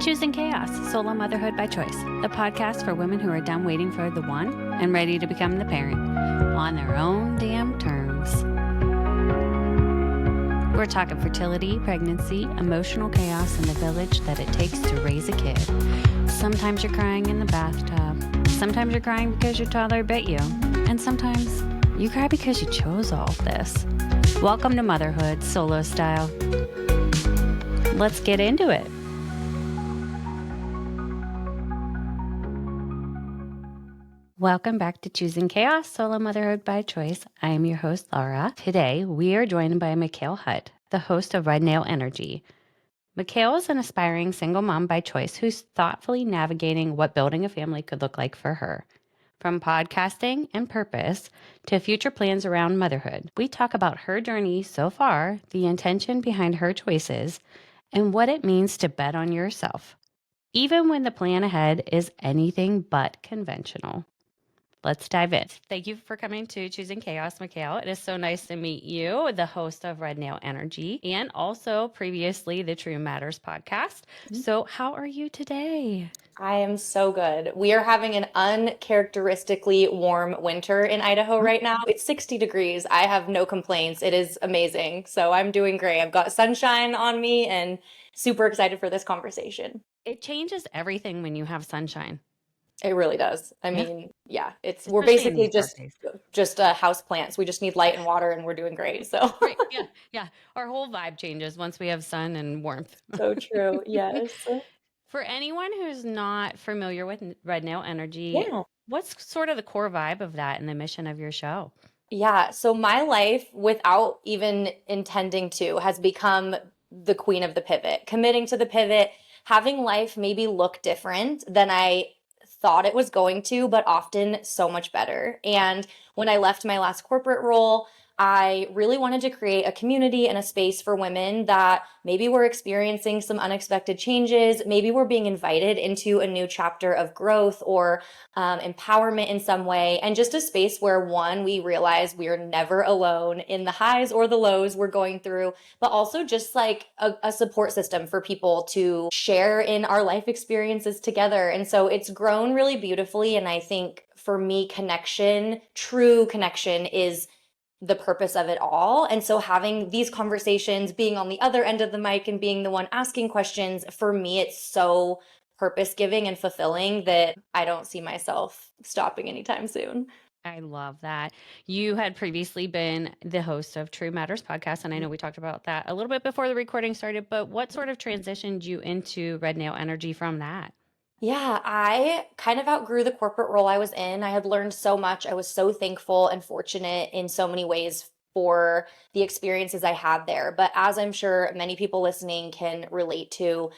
Choosing Chaos, Solo Motherhood by Choice, the podcast for women who are done waiting for the one and ready to become the parent on their own damn terms. We're talking fertility, pregnancy, emotional chaos, and the village that it takes to raise a kid. Sometimes you're crying in the bathtub. Sometimes you're crying because your toddler bit you. And sometimes you cry because you chose all of this. Welcome to motherhood, solo style. Let's get into it. Welcome back to Choosing Chaos, Solo Motherhood by Choice. I am your host, Laura. Today, we are joined by Macaile Hutt, the host of Red Nail Energy. Macaile is an aspiring single mom by choice who's thoughtfully navigating what building a family could look like for her. From podcasting and purpose to future plans around motherhood, we talk about her journey so far, the intention behind her choices, and what it means to bet on yourself, even when the plan ahead is anything but conventional. Let's dive in. Thank you for coming to Choosing Chaos, Macaile. It is so nice to meet you, the host of Red Nail Energy, and also previously the True Matters podcast. So how are you today? I am so good. We are having an uncharacteristically warm winter in Idaho right now. It's 60 degrees. I have no complaints. It is amazing. So I'm doing great. I've got sunshine on me and super excited for this conversation. It changes everything when you have sunshine. It really does. I Yeah. mean, yeah, Especially we're in basically these dark days. just house plants. We just need light and water and we're doing great. So Right. Yeah. Our whole vibe changes once we have sun and warmth. so true. Yes. For anyone who's not familiar with Red Nail Energy, Yeah. what's sort of the core vibe of that and the mission of your show? Yeah, so my life, without even intending to, has become the queen of the pivot, committing to the pivot, having life maybe look different than I thought it was going to, but often so much better. And when I left my last corporate role, I really wanted to create a community and a space for women that maybe were experiencing some unexpected changes, maybe were being invited into a new chapter of growth or empowerment in some way, and just a space where one, we realize we are never alone in the highs or the lows we're going through, but also just like a support system for people to share in our life experiences together. And so it's grown really beautifully. And I think for me, connection, true connection, is the purpose of it all. And so having these conversations, being on the other end of the mic and being the one asking questions, for me, it's so purpose giving and fulfilling that I don't see myself stopping anytime soon. I love that. You had previously been the host of True Matters podcast, and I know we talked about that a little bit before the recording started, but what sort of transitioned you into Red Nail Energy from that? Yeah, I kind of outgrew the corporate role I was in. I had learned so much. I was so thankful and fortunate in so many ways for the experiences I had there. But as I'm sure many people listening can relate to,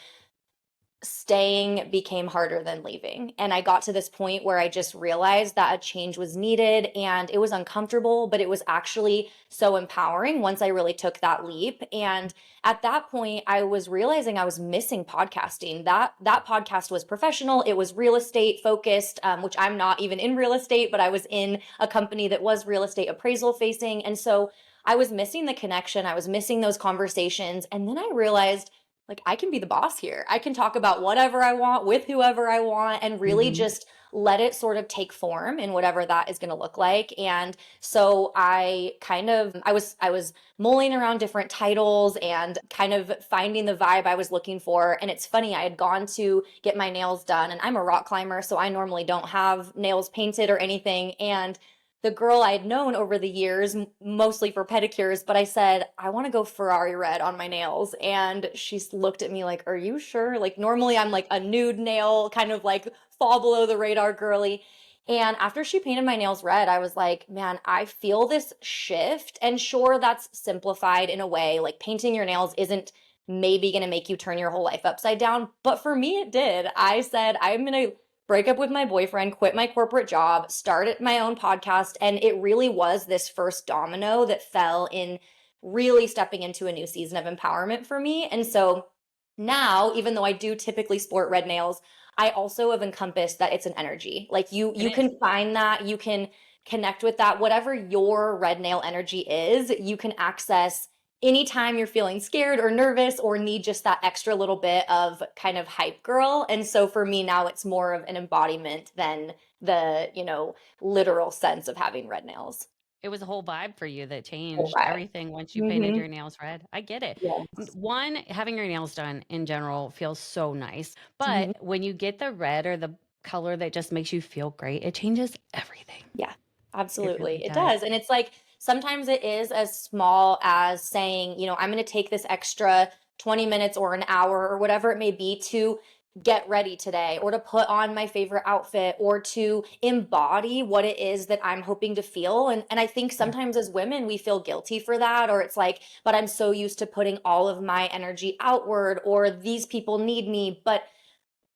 staying became harder than leaving. And I got to this point where I just realized that a change was needed and it was uncomfortable, but it was actually so empowering once I really took that leap. And at that point, I was realizing I was missing podcasting. That podcast was professional. It was real estate focused, which I'm not even in real estate, but I was in a company that was real estate appraisal facing. And so I was missing the connection. I was missing those conversations. And then I realized, like, I can be the boss here. I can talk about whatever I want with whoever I want and really just let it sort of take form in whatever that is going to look like. And so I was mulling around different titles and kind of finding the vibe I was looking for. And it's funny, I had gone to get my nails done, and I'm a rock climber, so I normally don't have nails painted or anything. And the girl I had known over the years, mostly for pedicures, but I said, I want to go Ferrari red on my nails. And she looked at me like, are you sure? Like, normally I'm like a nude nail, kind of like fall below the radar girly. And after she painted my nails red, I was like, man, I feel this shift. And sure, that's simplified in a way. Like, painting your nails isn't maybe going to make you turn your whole life upside down. But for me, it did. I said, I'm going to break up with my boyfriend, quit my corporate job, start my own podcast. And it really was this first domino that fell in really stepping into a new season of empowerment for me. And so now, even though I do typically sport red nails, I also have encompassed that it's an energy. Like you can find that, you can connect with that, whatever your red nail energy is, you can access anytime you're feeling scared or nervous or need just that extra little bit of kind of hype girl. And so for me now it's more of an embodiment than the, literal sense of having red nails. It was a whole vibe for you that All changed right. everything once you painted Mhm. your nails red. I get it. Yes. One, having your nails done in general feels so nice. But Mhm. when you get the red or the color that just makes you feel great, it changes everything. Yeah, It really absolutely. It does. does. And it's like sometimes it is as small as saying, I'm going to take this extra 20 minutes or an hour or whatever it may be to get ready today or to put on my favorite outfit or to embody what it is that I'm hoping to feel. And I think Yeah. sometimes as women, we feel guilty for that, or it's like, but I'm so used to putting all of my energy outward, or these people need me. But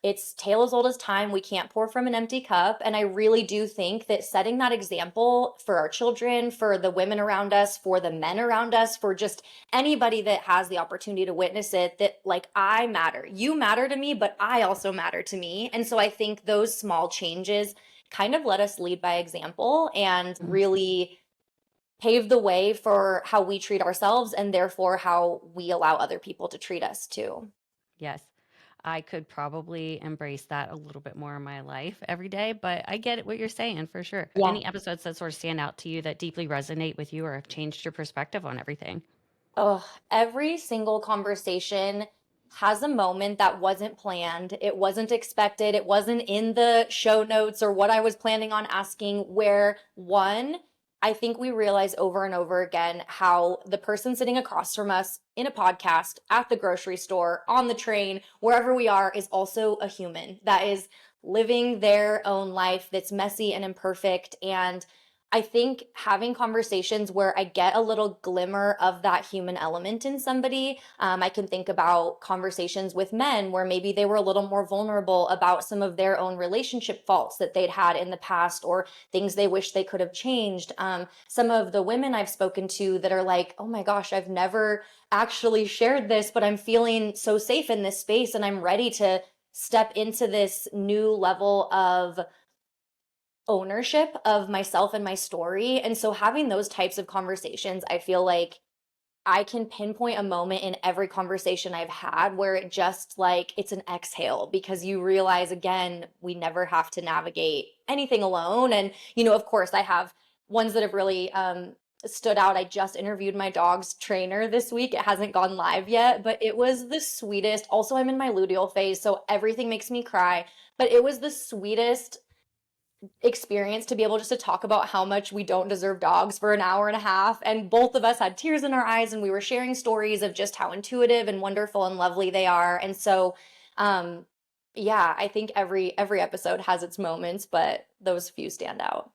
it's tale as old as time. We can't pour from an empty cup. And I really do think that setting that example for our children, for the women around us, for the men around us, for just anybody that has the opportunity to witness it, that like I matter. You matter to me, but I also matter to me. And so I think those small changes kind of let us lead by example and Mhm. really pave the way for how we treat ourselves and therefore how we allow other people to treat us too. Yes. I could probably embrace that a little bit more in my life every day, but I get it what you're saying for sure. Yeah. Any episodes that sort of stand out to you that deeply resonate with you or have changed your perspective on everything? Oh, every single conversation has a moment that wasn't planned. It wasn't expected. It wasn't in the show notes or what I was planning on asking. Where one, I think we realize over and over again how the person sitting across from us in a podcast, at the grocery store, on the train, wherever we are, is also a human that is living their own life that's messy and imperfect. And I think having conversations where I get a little glimmer of that human element in somebody. I can think about conversations with men where maybe they were a little more vulnerable about some of their own relationship faults that they'd had in the past or things they wish they could have changed. Some of the women I've spoken to that are like, oh my gosh, I've never actually shared this, but I'm feeling so safe in this space and I'm ready to step into this new level of ownership of myself and my story. And so having those types of conversations, I feel like I can pinpoint a moment in every conversation I've had where it just like it's an exhale because you realize again, we never have to navigate anything alone. And, of course, I have ones that have really stood out. I just interviewed my dog's trainer this week. It hasn't gone live yet, but it was the sweetest. Also, I'm in my luteal phase, so everything makes me cry. But it was the sweetest experience to be able just to talk about how much we don't deserve dogs for an hour and a half, and both of us had tears in our eyes and we were sharing stories of just how intuitive and wonderful and lovely they are. And so um yeah, I think every episode has its moments, but those few stand out.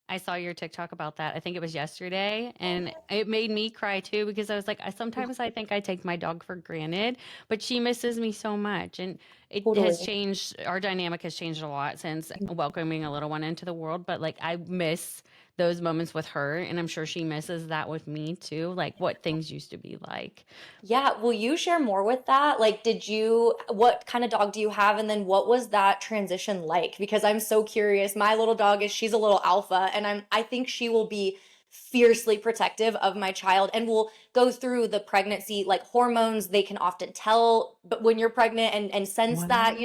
I saw your TikTok about that. I think it was yesterday, and it made me cry too because I was like, sometimes I think I take my dog for granted, but she misses me so much, and it has Totally. changed. Our dynamic has changed a lot since welcoming a little one into the world. But like, I miss those moments with her, and I'm sure she misses that with me too. Like what things used to be like. Yeah, will you share more with that? Like, what kind of dog do you have? And then what was that transition like? Because I'm so curious. My little dog she's a little alpha, and I think she will be fiercely protective of my child and will go through the pregnancy, like hormones, they can often tell but when you're pregnant and sense that,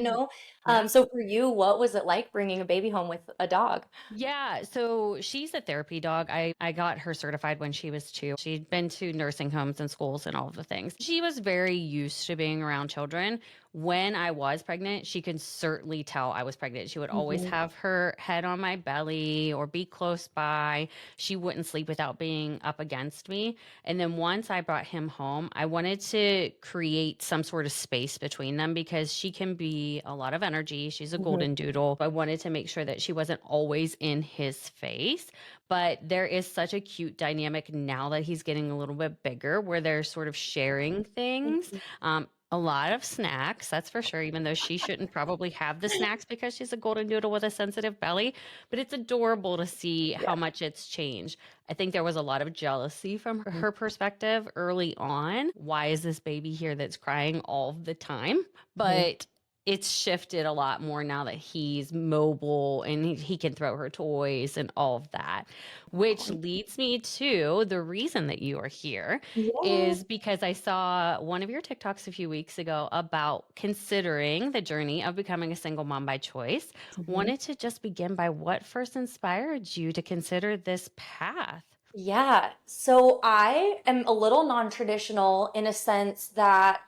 Wow. So for you, what was it like bringing a baby home with a dog? Yeah, so she's a therapy dog. I got her certified when she was 2. She'd been to nursing homes and schools and all of the things. She was very used to being around children. When I was pregnant, she could certainly tell I was pregnant. She would always Mhm. have her head on my belly or be close by. She wouldn't sleep without being up against me. And then once I brought him home, I wanted to create some sort of space between them because she can be a lot of energy. She's a Mhm. golden doodle. I wanted to make sure that she wasn't always in his face. But there is such a cute dynamic now that he's getting a little bit bigger where they're sort of sharing things. Mhm. A lot of snacks, that's for sure, even though she shouldn't probably have the snacks because she's a golden doodle with a sensitive belly. But it's adorable to see Yeah. how much it's changed. I think there was a lot of jealousy from her perspective early on. Why is this baby here that's crying all the time? Mhm. But it's shifted a lot more now that he's mobile and he can throw her toys and all of that. Which leads me to the reason that you are here Yeah. is because I saw one of your TikToks a few weeks ago about considering the journey of becoming a single mom by choice. Mhm. Wanted to just begin by what first inspired you to consider this path? Yeah. So I am a little non-traditional in a sense that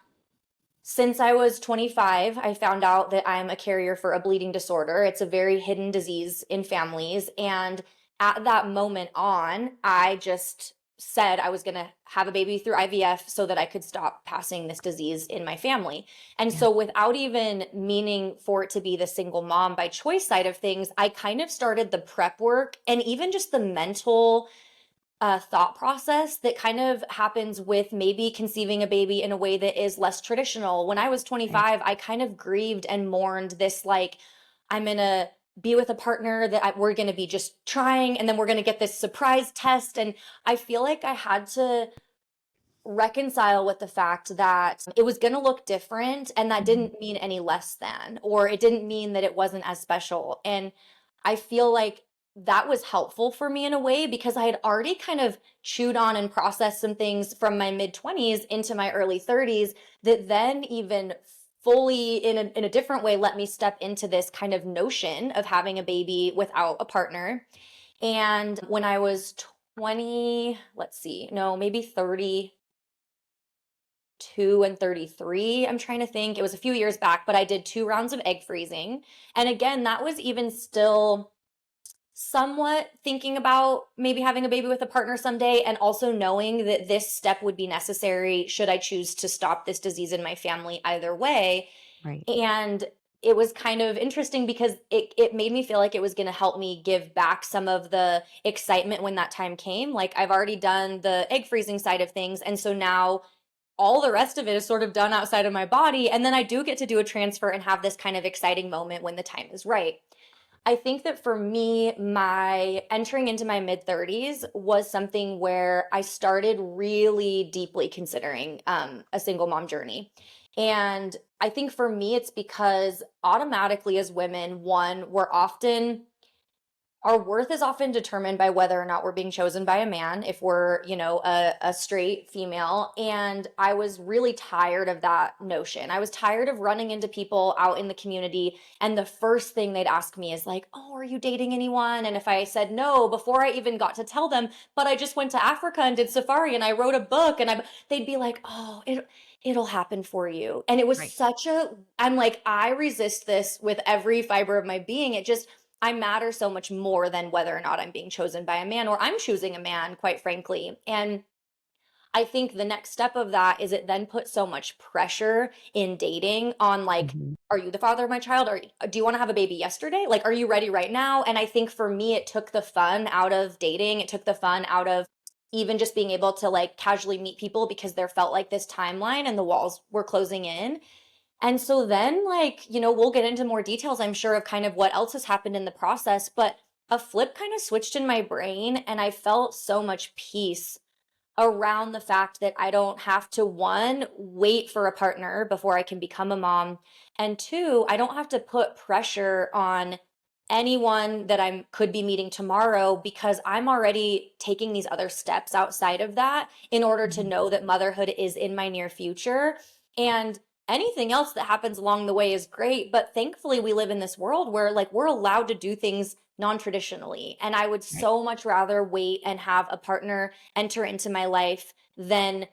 since I was 25, I found out that I'm a carrier for a bleeding disorder. It's a very hidden disease in families. And at that moment on, I just said I was going to have a baby through IVF so that I could stop passing this disease in my family. And Yeah. so, without even meaning for it to be the single mom by choice side of things, I kind of started the prep work and even just the mental thought process that kind of happens with maybe conceiving a baby in a way that is less traditional. When I was Right. 25, I kind of grieved and mourned this like, I'm going to be with a partner that we're going to be just trying, and then we're going to get this surprise test. And I feel like I had to reconcile with the fact that it was going to look different, and that Mhm. didn't mean any less than, or it didn't mean that it wasn't as special. And I feel like that was helpful for me in a way because I had already kind of chewed on and processed some things from my mid 20s into my early 30s that then even fully in a different way let me step into this kind of notion of having a baby without a partner. And when I was 20, let's see, no, maybe 32 and 33, I'm trying to think. It was a few years back, but I did 2 rounds of egg freezing. And again, that was even still somewhat thinking about maybe having a baby with a partner someday, and also knowing that this step would be necessary should I choose to stop this disease in my family either way. Right. And it was kind of interesting because it made me feel like it was going to help me give back some of the excitement when that time came. Like, I've already done the egg freezing side of things, and so now all the rest of it is sort of done outside of my body. And then I do get to do a transfer and have this kind of exciting moment when the time is right. I think that for me, my entering into my mid 30s was something where I started really deeply considering a single mom journey. And I think for me, it's because automatically as women, one, we're often our worth is often determined by whether or not we're being chosen by a man, if we're, a straight female. And I was really tired of that notion. I was tired of running into people out in the community, and the first thing they'd ask me is like, oh, are you dating anyone? And if I said no before I even got to tell them, but I just went to Africa and did safari and I wrote a book, and they'd be like, oh, it'll happen for you. And it was Right. I'm like, I resist this with every fiber of my being. I matter so much more than whether or not I'm being chosen by a man, or I'm choosing a man, quite frankly. And I think the next step of that is it then puts so much pressure in dating on like, Mhm. are you the father of my child? Or do you want to have a baby yesterday? Like, are you ready right now? And I think for me, it took the fun out of dating. It took the fun out of even just being able to like casually meet people because there felt like this timeline and the walls were closing in. And so then, like, we'll get into more details, I'm sure, of kind of what else has happened in the process. But a flip kind of switched in my brain, and I felt so much peace around the fact that I don't have to, one, wait for a partner before I can become a mom. And two, I don't have to put pressure on anyone that I could be meeting tomorrow because I'm already taking these other steps outside of that in order to Mhm. know that motherhood is in my near future. And anything else that happens along the way is great. But thankfully, we live in this world where like we're allowed to do things non-traditionally. And I would Right. so much rather wait and have a partner enter into my life than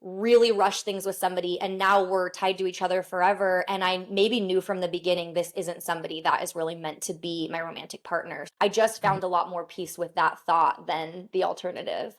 really rush things with somebody and now we're tied to each other forever, and I maybe knew from the beginning this isn't somebody that is really meant to be my romantic partner. I just Right. found a lot more peace with that thought than the alternative.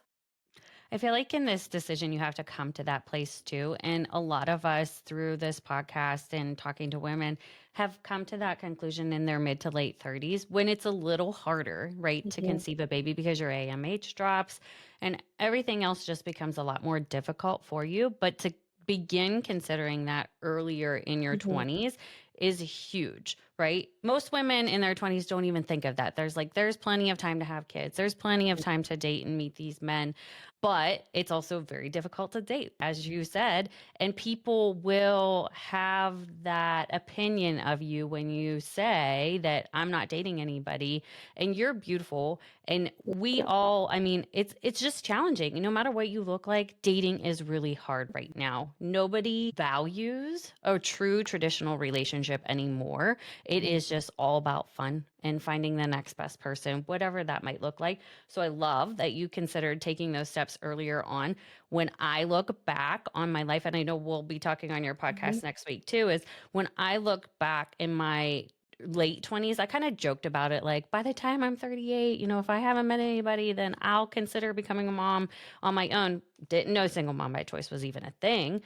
I feel like in this decision, you have to come to that place too. And a lot of us through this podcast and talking to women have come to that conclusion in their mid to late 30s when it's a little harder, right, to Mhm. conceive a baby because your AMH drops and everything else just becomes a lot more difficult for you. But to begin considering that earlier in your Mhm. 20s is huge, right? Most women in their 20s don't even think of that. There's plenty of time to have kids. There's plenty of time to date and meet these men, but it's also very difficult to date, as you said, and people will have that opinion of you when you say that I'm not dating anybody and you're beautiful. And we all, I mean, it's just challenging. No matter what you look like, dating is really hard right now. Nobody values a true traditional relationship anymore. It is just all about fun and finding the next best person, whatever that might look like. So I love that you considered taking those steps earlier on. When I look back on my life, and I know we'll be talking on your Mhm. podcast next week too, is when I look back in my late 20s, I kind of joked about it like, by the time I'm 38, if I haven't met anybody, then I'll consider becoming a mom on my own. Didn't know single mom by choice was even a thing.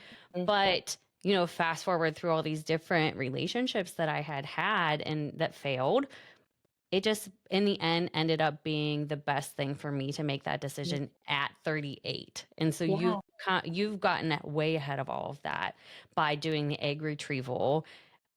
But fast forward through all these different relationships that I had and that failed, it just in the end ended up being the best thing for me to make that decision at 38. And so Yeah. you've gotten way ahead of all of that by doing the egg retrieval.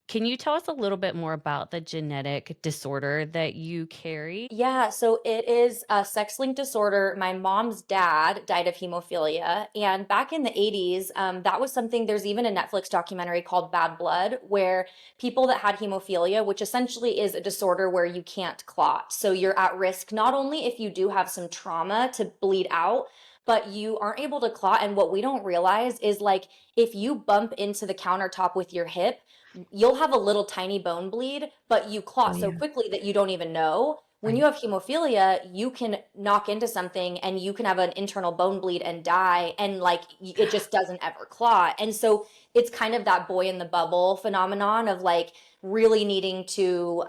Can you tell us a little bit more about the genetic disorder that you carry? Yeah, so it is a sex-linked disorder. My mom's dad died of hemophilia, and back in the 80s, that was something. There's even a Netflix documentary called Bad Blood, where people that had hemophilia, which essentially is a disorder where you can't clot. So you're at risk not only if you do have some trauma to bleed out, but you aren't able to clot. And what we don't realize is like if you bump into the countertop with your hip, you'll have a little tiny bone bleed, but you Oh, clot so yeah. quickly that you don't even know. When you Right. have hemophilia, you can knock into something and you can have an internal bone bleed and die, and like it just doesn't ever clot. And so it's kind of that boy in the bubble phenomenon of like really needing to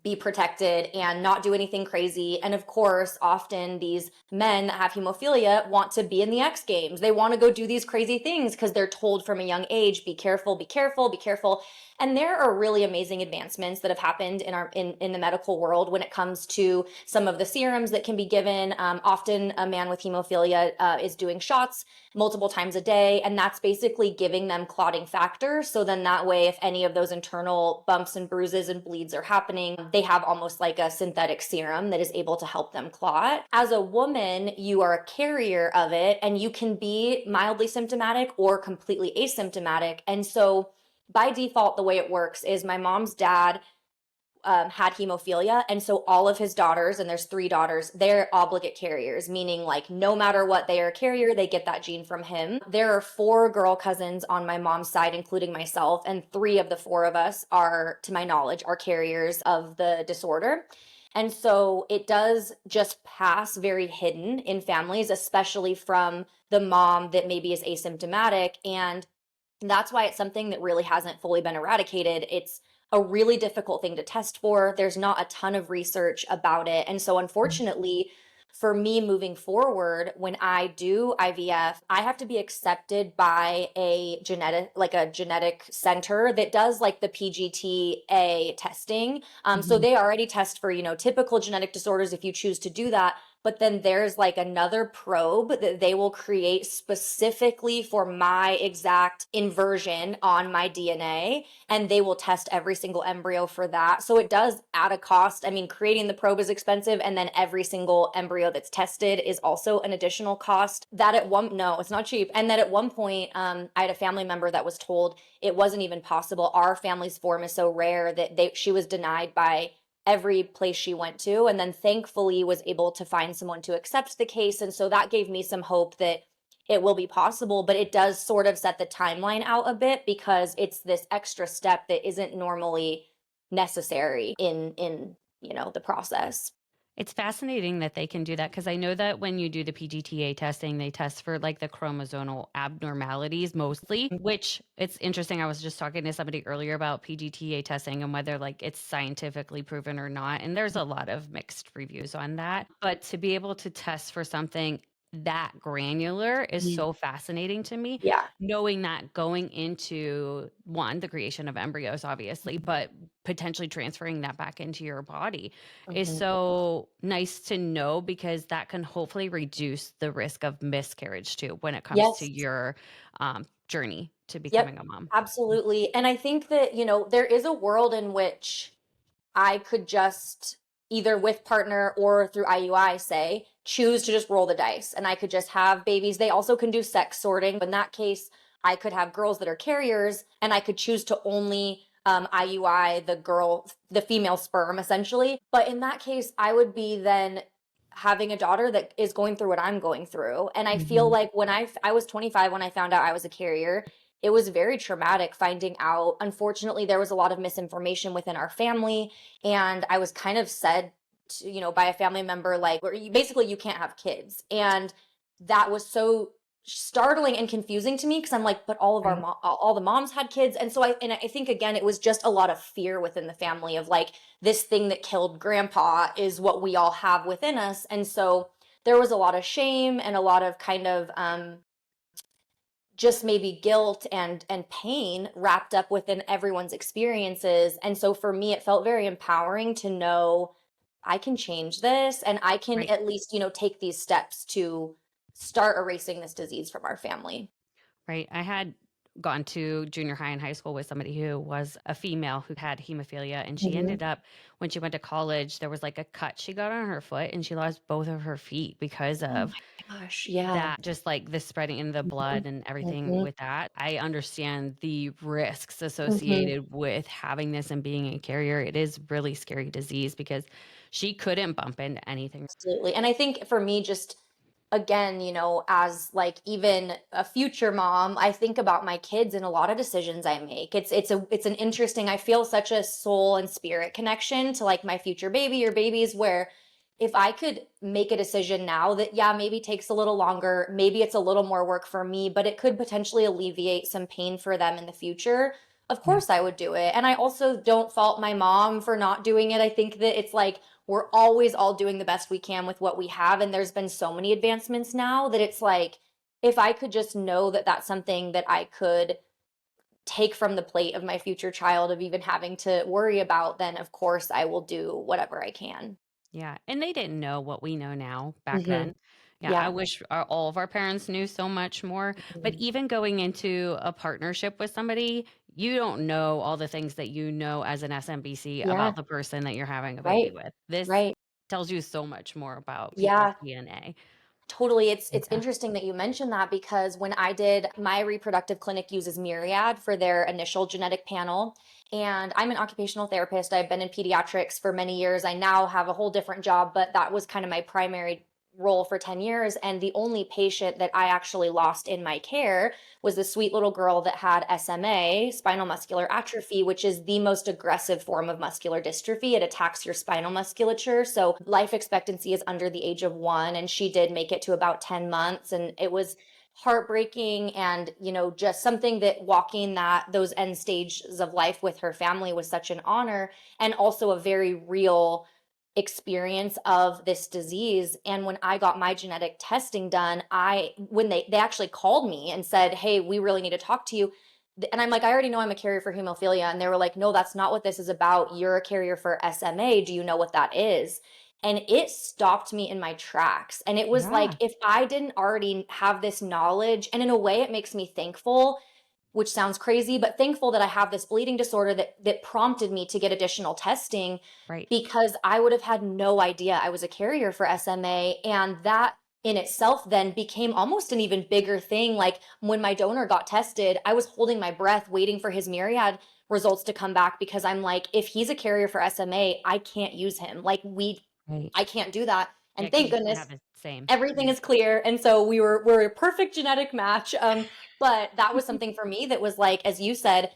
be protected and not do anything crazy. And of course, often these men that have hemophilia want to be in the X Games. They want to go do these crazy things because they're told from a young age, be careful, be careful, be careful. And there are really amazing advancements that have happened in the medical world when it comes to some of the serums that can be given. Often, a man with hemophilia is doing shots multiple times a day, and that's basically giving them clotting factor. So then that way, if any of those internal bumps and bruises and bleeds are happening, they have almost like a synthetic serum that is able to help them clot. As a woman, you are a carrier of it, and you can be mildly symptomatic or completely asymptomatic. And so by default, the way it works is my mom's dad had hemophilia. And so all of his daughters, and there's three daughters, they're obligate carriers, meaning like no matter what, they are a carrier, they get that gene from him. There are four girl cousins on my mom's side, including myself, and three of the four of us are, to my knowledge, are carriers of the disorder. And so it does just pass very hidden in families, especially from the mom that maybe is asymptomatic. And that's why it's something that really hasn't fully been eradicated. It's a really difficult thing to test for. There's not a ton of research about it. And so, unfortunately, for me moving forward, when I do IVF, I have to be accepted by a genetic center that does like the PGTA testing. So Mhm. they already test for, typical genetic disorders if you choose to do that. But then there's like another probe that they will create specifically for my exact inversion on my DNA, and they will test every single embryo for that. So it does add a cost. I mean, creating the probe is expensive, and then every single embryo that's tested is also an additional cost. No, it's not cheap. And that at one point, I had a family member that was told it wasn't even possible. Our family's form is so rare that she was denied by every place she went to, and then thankfully was able to find someone to accept the case. And so that gave me some hope that it will be possible, but it does sort of set the timeline out a bit because it's this extra step that isn't normally necessary in the process. It's fascinating that they can do that because I know that when you do the PGTA testing, they test for like the chromosomal abnormalities mostly, which it's interesting. I was just talking to somebody earlier about PGTA testing and whether like it's scientifically proven or not. And there's a lot of mixed reviews on that. But to be able to test for something that granular is Mhm. so fascinating to me, Yeah. knowing that going into one, the creation of embryos, obviously, but potentially transferring that back into your body is Mhm. so nice to know because that can hopefully reduce the risk of miscarriage too when it comes to Yes. your journey. to Yep, becoming a mom. absolutely. And I think that, there is a world in which I could just either with partner or through IUI say, choose to just roll the dice and I could just have babies. They also can do sex sorting. In that case, I could have girls that are carriers and I could choose to only IUI the female sperm essentially. But in that case, I would be then having a daughter that is going through what I'm going through. And I feel Mhm. like when I was 25 when I found out I was a carrier, it was very traumatic finding out. Unfortunately, there was a lot of misinformation within our family, and I was kind of said to, by a family member, like, where basically you can't have kids. And that was so startling and confusing to me because I'm like, but Right. all the moms had kids. And so I think again, it was just a lot of fear within the family of like, this thing that killed grandpa is what we all have within us. And so there was a lot of shame and a lot of kind of, just maybe guilt and pain wrapped up within everyone's experiences. And so for me it felt very empowering to know I can change this and I can Right. at least, take these steps to start erasing this disease from our family. Right. I had gone to junior high and high school with somebody who was a female who had hemophilia, and she Mhm. ended up, when she went to college, there was like a cut she got on her foot, and she lost both of her feet because Oh of my gosh, yeah. that, just like the spreading in the Mhm. blood and everything Mhm. with that. I understand the risks Mhm. associated with having this and being a carrier. It is really scary disease because she couldn't bump into anything. Absolutely. And I think for me, just again, as like even a future mom, I think about my kids and a lot of decisions I make. It's an interesting, I feel such a soul and spirit connection to like my future baby or babies where if I could make a decision now that yeah, maybe takes a little longer, maybe it's a little more work for me, but it could potentially alleviate some pain for them in the future. Of Yeah. course I would do it. And I also don't fault my mom for not doing it. I think that it's like we're always all doing the best we can with what we have. And there's been so many advancements now that it's like, if I could just know that that's something that I could take from the plate of my future child of even having to worry about, then of course I will do whatever I can. Yeah, and they didn't know what we know now back Hmm. then. Yeah, I Yeah. wish all of our parents knew so much more. But Mhm. even going into a partnership with somebody, you don't know all the things that you know as an SMBC Yeah. about the person that you're having a baby Right. with. This Right. tells you so much more about people's Yeah. DNA. Totally. It's Yeah. interesting that you mentioned that because when I did my reproductive clinic uses Myriad for their initial genetic panel. And I'm an occupational therapist. I've been in pediatrics for many years. I now have a whole different job, but that was kind of my primary role for 10 years. And the only patient that I actually lost in my care was this sweet little girl that had SMA, spinal muscular atrophy, which is the most aggressive form of muscular dystrophy. It attacks your spinal musculature. So life expectancy is under the age of 1. And she did make it to about 10 months. And it was heartbreaking and just something that walking those end stages of life with her family was such an honor and also a very real experience of this disease. And when I got my genetic testing done, I when they actually called me and said, "Hey, we really need to talk to you." And I'm like, "I already know I'm a carrier for hemophilia." And they were like, "No, that's not what this is about. You're a carrier for SMA. Do you know what that is?" And it stopped me in my tracks. And it was like Yeah. if I didn't already have this knowledge, and in a way it makes me thankful, which sounds crazy, but thankful that I have this bleeding disorder that prompted me to get additional testing Right. because I would have had no idea I was a carrier for SMA. And that in itself then became almost an even bigger thing. Like when my donor got tested, I was holding my breath, waiting for his myriad results to come back because I'm like, if he's a carrier for SMA, I can't use him. Right. I can't do that. Yeah, And because thank you can't goodness have the same. everything Yeah. is clear. And so we're a perfect genetic match. But that was something for me that was like, as you said,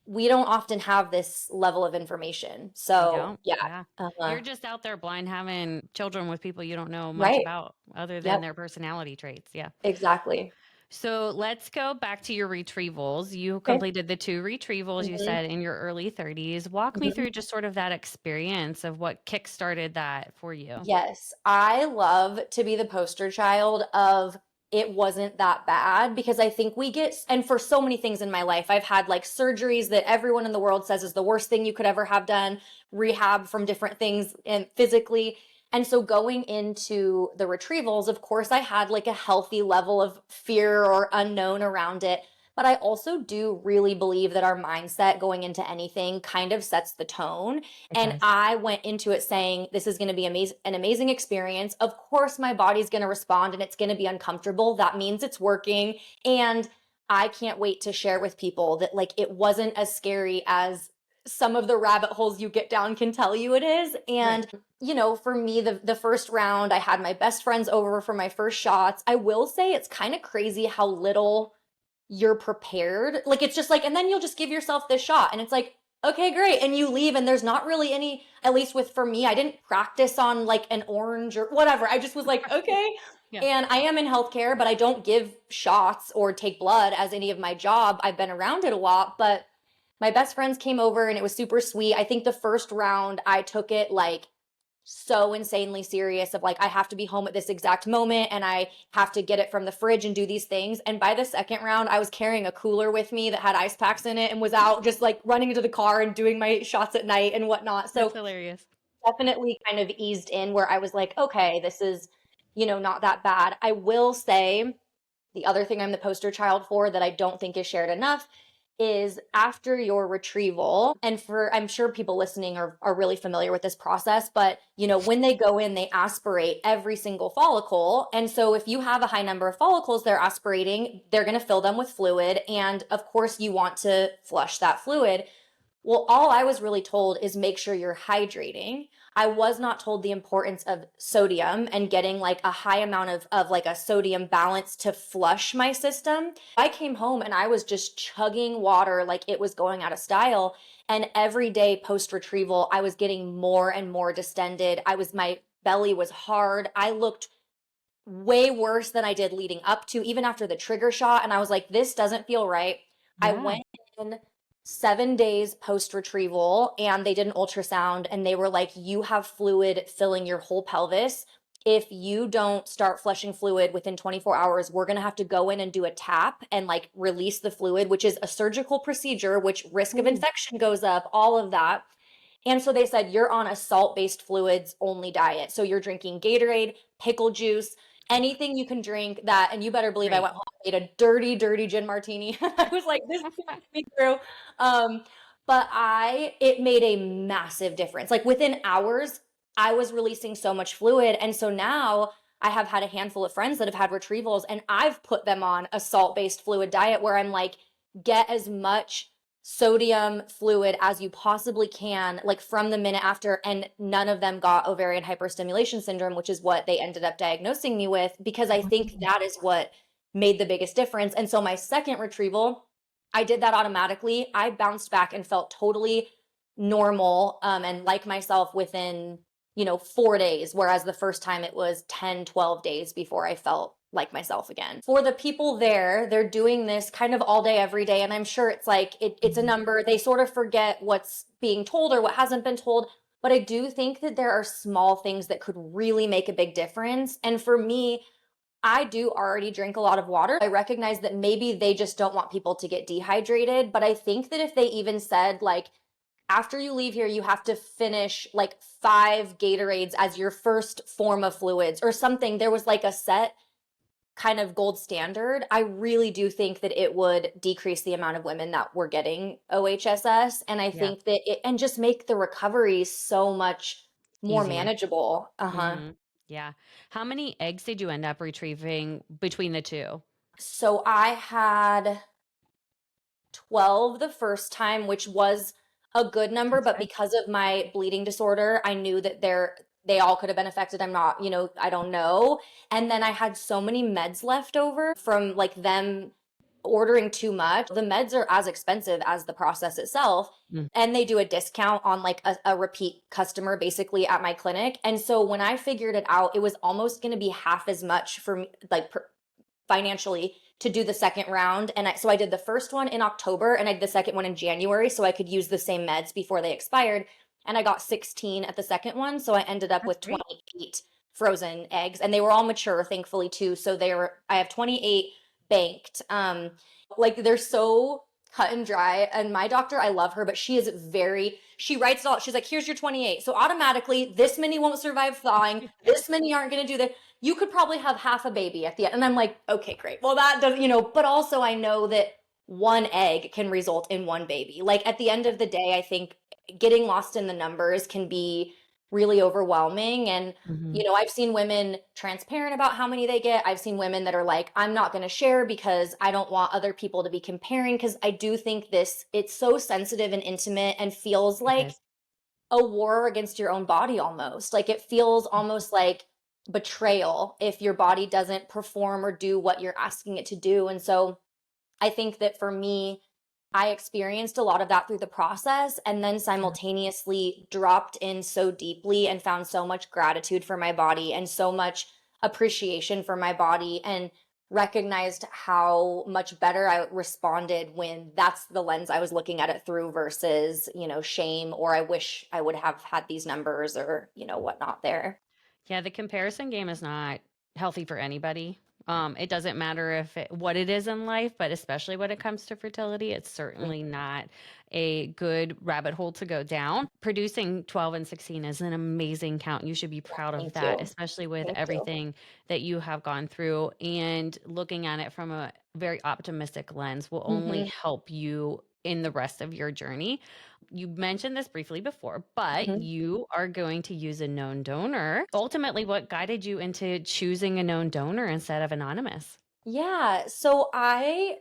we don't often have this level of information. We So don't. yeah. Yeah. Uh-huh. You're just out there blind having children with people you don't know much Right. about other than Yep. their personality traits. Yeah. Exactly. So let's go back to your retrievals. You Okay. completed the two retrievals, you Hmm. said, in your early 30s. Walk me Hmm. through just sort of that experience of what kickstarted that for you. Yes, I love to be the poster child of it wasn't that bad because I think and for so many things in my life, I've had like surgeries that everyone in the world says is the worst thing you could ever have done, rehab from different things and physically. And so going into the retrievals, of course, I had like a healthy level of fear or unknown around it. But I also do really believe that our mindset going into anything kind of sets the tone. It And does. I went into it saying, this is going to be an amazing experience. Of course, my body's going to respond and it's going to be uncomfortable. That means it's working. And I can't wait to share with people that like it wasn't as scary as some of the rabbit holes you get down can tell you it is. Right. And for me, the first round, I had my best friends over for my first shots. I will say it's kind of crazy how little you're prepared. Like it's just like, and then you'll just give yourself this shot. And it's like, okay, great. And you leave, and there's not really any, at least with for me, I didn't practice on like an orange or whatever. I just was like, okay. Yeah. And I am in healthcare, but I don't give shots or take blood as any of my job. I've been around it a lot, but my best friends came over and it was super sweet. I think the first round I took it like so insanely serious of like I have to be home at this exact moment and I have to get it from the fridge and do these things. And by the second round, I was carrying a cooler with me that had ice packs in it and was out just like running into the car and doing my shots at night and whatnot. That's So hilarious. definitely kind of eased in where I was like, okay, this is, not that bad. I will say the other thing I'm the poster child for that I don't think is shared enough is after your retrieval, and for I'm sure people listening are really familiar with this process, but when they go in, they aspirate every single follicle. And so if you have a high number of follicles they're aspirating, they're going to fill them with fluid. And of course, you want to flush that fluid. Well, all I was really told is make sure you're hydrating. I was not told the importance of sodium and getting like a high amount of like a sodium balance to flush my system. I came home and I was just chugging water like it was going out of style. And every day post retrieval, I was getting more and more distended. My belly was hard. I looked way worse than I did leading up to, even after the trigger shot. And I was like, this doesn't feel right. I Yeah. went in 7 days post retrieval and they did an ultrasound and they were like, you have fluid filling your whole pelvis. If you don't start flushing fluid within 24 hours, we're going to have to go in and do a tap and like release the fluid, which is a surgical procedure, which risk of Ooh, infection goes up, all of that. And so they said, you're on a salt based fluids only diet. So you're drinking Gatorade, pickle juice, anything you can drink that. And you better believe I great. went home and made a dirty, dirty gin martini. I was like, this is gonna get me through. Um, but it made a massive difference. Like within hours, I was releasing so much fluid. And so now I have had a handful of friends that have had retrievals and I've put them on a salt based fluid diet where I'm like, get as much sodium fluid as you possibly can, like from the minute after. And none of them got ovarian hyperstimulation syndrome, which is what they ended up diagnosing me with, because I think that is what made the biggest difference. And so my second retrieval, I did that automatically. I bounced back and felt totally normal and like myself within 4 days, whereas the first time it was 10, 12 days before I felt like myself again. For the people there, they're doing this kind of all day, every day. And I'm sure it's like, it's a number. They sort of forget what's being told or what hasn't been told. But I do think that there are small things that could really make a big difference. And for me, I do already drink a lot of water. I recognize that maybe they just don't want people to get dehydrated. But I think that if they even said, like, after you leave here, you have to finish like 5 Gatorades as your first form of fluids or something. There was like a set kind of gold standard. I really do think that it would decrease the amount of women that were getting OHSS. And I Yeah. think that and just make the recovery so much more Easier. manageable. Uh-huh. Yeah. How many eggs did you end up retrieving between the two? So I had 12 the first time, which was a good number, That's but good. because of my bleeding disorder, I knew that they all could have been affected. I'm not, I don't know. And then I had so many meds left over from like them ordering too much. The meds are as expensive as the process itself. Mm. And they do a discount on like a repeat customer basically at my clinic. And so when I figured it out, it was almost going to be half as much for me, like financially to do the second round. And so I did the first one in October and I did the second one in January so I could use the same meds before they expired. And I got 16 at the second one. So I ended up That's with great. 28 frozen eggs and they were all mature, thankfully, too. So I have 28 banked. Like they're so cut and dry. And my doctor, I love her, but she writes it all. She's like, here's your 28. So automatically, this many won't survive thawing. This many aren't going to do that. You could probably have half a baby at the end. And I'm like, okay, great. Well, that doesn't, but also I know that one egg can result in one baby. Like at the end of the day, I think getting lost in the numbers can be really overwhelming. And, Mhm. I've seen women transparent about how many they get. I've seen women that are like, I'm not going to share because I don't want other people to be comparing. Because I do think it's so sensitive and intimate and feels It like is. a war against your own body almost. Like it feels almost like betrayal if your body doesn't perform or do what you're asking it to do. And so I think that for me, I experienced a lot of that through the process and then Yeah. simultaneously dropped in so deeply and found so much gratitude for my body and so much appreciation for my body and recognized how much better I responded when that's the lens I was looking at it through versus, shame or I wish I would have had these numbers or, whatnot there. Yeah, the comparison game is not healthy for anybody. It doesn't matter what it is in life, but especially when it comes to fertility, it's Mm, certainly not a good rabbit hole to go down. Producing 12 and 16 is an amazing count. You should be proud of thank that, you. especially with Thank you. everything that you have gone through. And looking at it from a very optimistic lens will only Hmm. help you in the rest of your journey. You mentioned this briefly before, but Hmm. you are going to use a known donor. Ultimately, what guided you into choosing a known donor instead of anonymous? Yeah. So I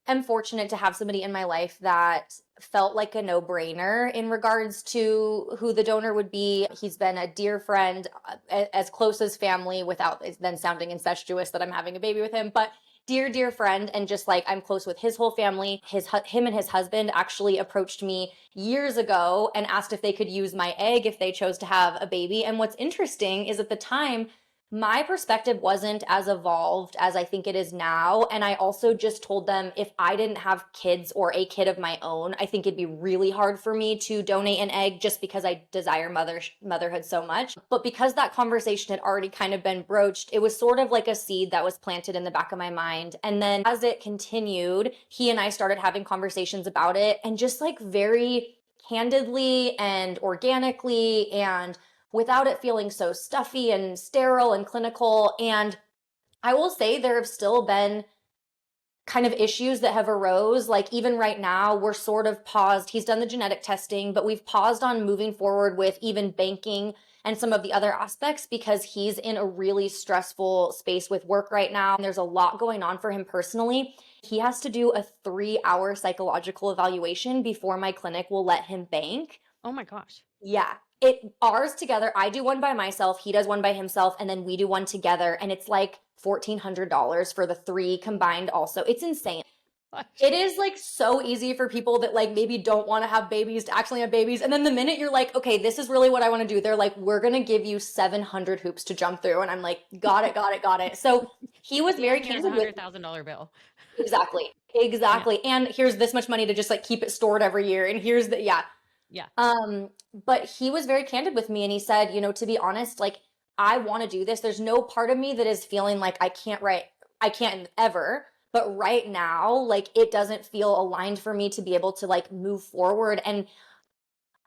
am fortunate to have somebody in my life that felt like a no-brainer in regards to who the donor would be. He's been a dear friend, as close as family without it then sounding incestuous that I'm having a baby with him, but dear, dear friend. And just like I'm close with his whole family. Him and his husband actually approached me years ago and asked if they could use my egg if they chose to have a baby. And what's interesting is at the time, my perspective wasn't as evolved as I think it is now. And I also just told them if I didn't have kids or a kid of my own, I think it'd be really hard for me to donate an egg just because I desire motherhood so much. But because that conversation had already kind of been broached, it was sort of like a seed that was planted in the back of my mind. And then as it continued, he and I started having conversations about it and just like very candidly and organically and without it feeling so stuffy and sterile and clinical. And I will say there have still been kind of issues that have arose. Like even right now, we're sort of paused. He's done the genetic testing, but we've paused on moving forward with even banking and some of the other aspects because he's in a really stressful space with work right now. And there's a lot going on for him personally. He has to do a 3-hour psychological evaluation before my clinic will let him bank. Oh my gosh. Yeah. It ours together. I do one by myself, he does one by himself, and then we do one together. And it's like $1,400 for the three combined also. It's insane. Gosh. It is like so easy for people that like maybe don't want to have babies to actually have babies. And then the minute you're like, okay, this is really what I want to do, they're like, we're gonna give you 700 hoops to jump through. And I'm like, got it, got it, got it. So he was very And here's a candid with $100,000 bill. exactly, Yeah. exactly. And here's this much money to just like keep it stored every year. And here's the yeah. Yeah. But he was very candid with me and he said, to be honest, like I want to do this. There's no part of me that is feeling like I can't ever. But right now, like it doesn't feel aligned for me to be able to like move forward. And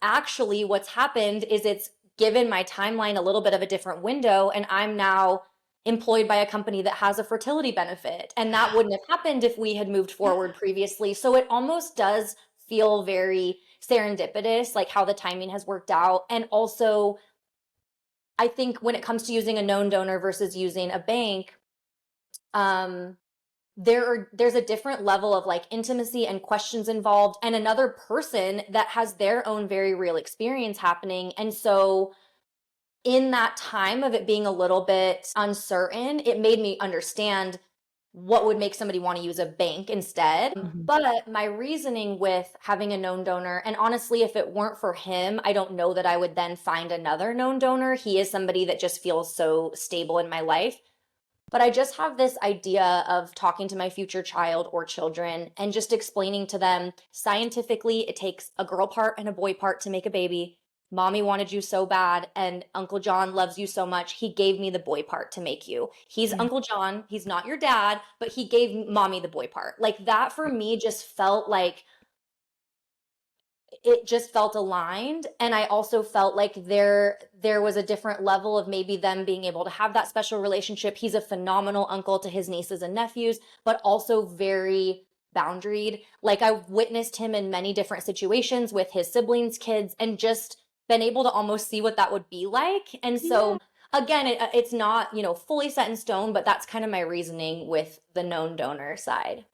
actually, what's happened is it's given my timeline a little bit of a different window. And I'm now employed by a company that has a fertility benefit. And that wouldn't have happened if we had moved forward previously. So it almost does feel very serendipitous, like how the timing has worked out. And also, I think when it comes to using a known donor versus using a bank, um, there's a different level of like intimacy and questions involved and another person that has their own very real experience happening. And so in that time of it being a little bit uncertain, it made me understand what would make somebody want to use a bank instead. Mhm. But my reasoning with having a known donor, and honestly, if it weren't for him, I don't know that I would then find another known donor. He is somebody that just feels so stable in my life. But I just have this idea of talking to my future child or children and just explaining to them scientifically, it takes a girl part and a boy part to make a baby. Mommy wanted you so bad, and Uncle John loves you so much. He gave me the boy part to make you. He's Yeah. Uncle John. He's not your dad, but he gave mommy the boy part. Like that for me just felt like it just felt aligned, and I also felt like there was a different level of maybe them being able to have that special relationship. He's a phenomenal uncle to his nieces and nephews, but also very boundaried. Like I've witnessed him in many different situations with his siblings, kids, and just been able to almost see what that would be like. And Yeah. so again, it's not, fully set in stone, but that's kind of my reasoning with the known donor side.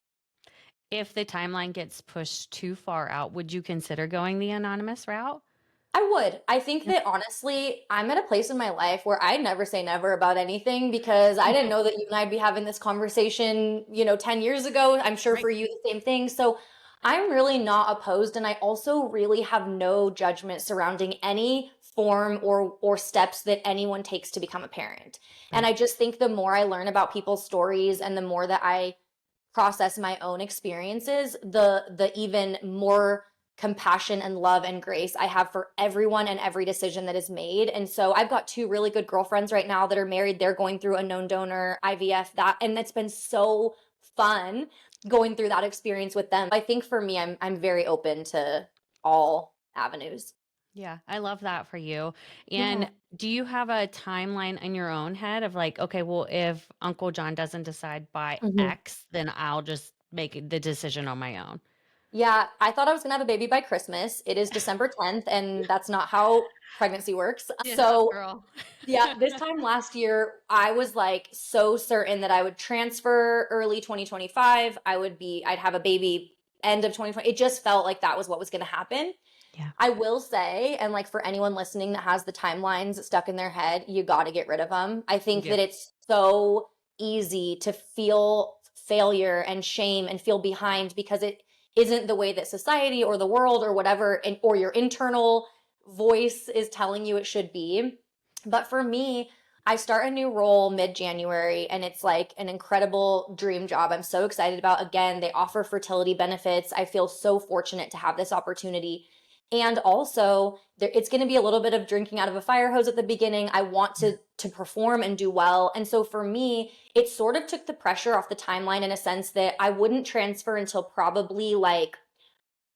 If the timeline gets pushed too far out, would you consider going the anonymous route? I would. I think that honestly, I'm at a place in my life where I never say never about anything because I didn't know that you and I'd be having this conversation, 10 years ago. I'm sure Right. for you the same thing. So I'm really not opposed. And I also really have no judgment surrounding any form or steps that anyone takes to become a parent. And Right. I just think the more I learn about people's stories and the more that I process my own experiences, the even more compassion and love and grace I have for everyone and every decision that is made. And so I've got two really good girlfriends right now that are married. They're going through a known donor IVF, and that's been so fun going through that experience with them. I think for me, I'm very open to all avenues. Yeah, I love that for you. Yeah. And do you have a timeline in your own head of like, okay, well, if Uncle John doesn't decide by Mhm. X, then I'll just make the decision on my own? Yeah, I thought I was gonna have a baby by Christmas. It is December 10th, and that's not how pregnancy works. Yeah, So girl. yeah, this time last year, I was like so certain that I would transfer early 2025. I'd have a baby end of 2020. It just felt like that was what was going to happen. Yeah. I will say, and like for anyone listening that has the timelines stuck in their head, you got to get rid of them. I think Yeah. that it's so easy to feel failure and shame and feel behind because it isn't the way that society or the world or whatever, or your internal voice is telling you it should be. But for me, I start a new role mid-January and it's like an incredible dream job. I'm so excited about. Again, they offer fertility benefits. I feel so fortunate to have this opportunity. And also, it's going to be a little bit of drinking out of a fire hose at the beginning. I want Yeah. to perform and do well. And so for me, it sort of took the pressure off the timeline in a sense that I wouldn't transfer until probably like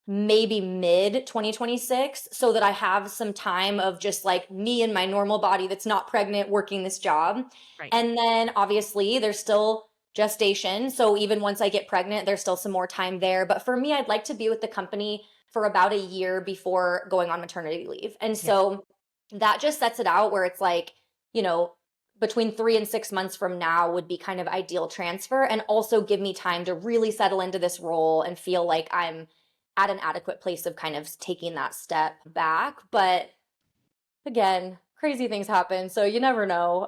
maybe mid 2026 so that I have some time of just like me and my normal body that's not pregnant working this job. Right. And then obviously there's still gestation. So even once I get pregnant, there's still some more time there. But for me, I'd like to be with the company for about a year before going on maternity leave. And Yeah. so that just sets it out where it's like, you know, between 3 and 6 months from now would be kind of ideal transfer and also give me time to really settle into this role and feel like I'm at an adequate place of kind of taking that step back. But again, crazy things happen. So you never know,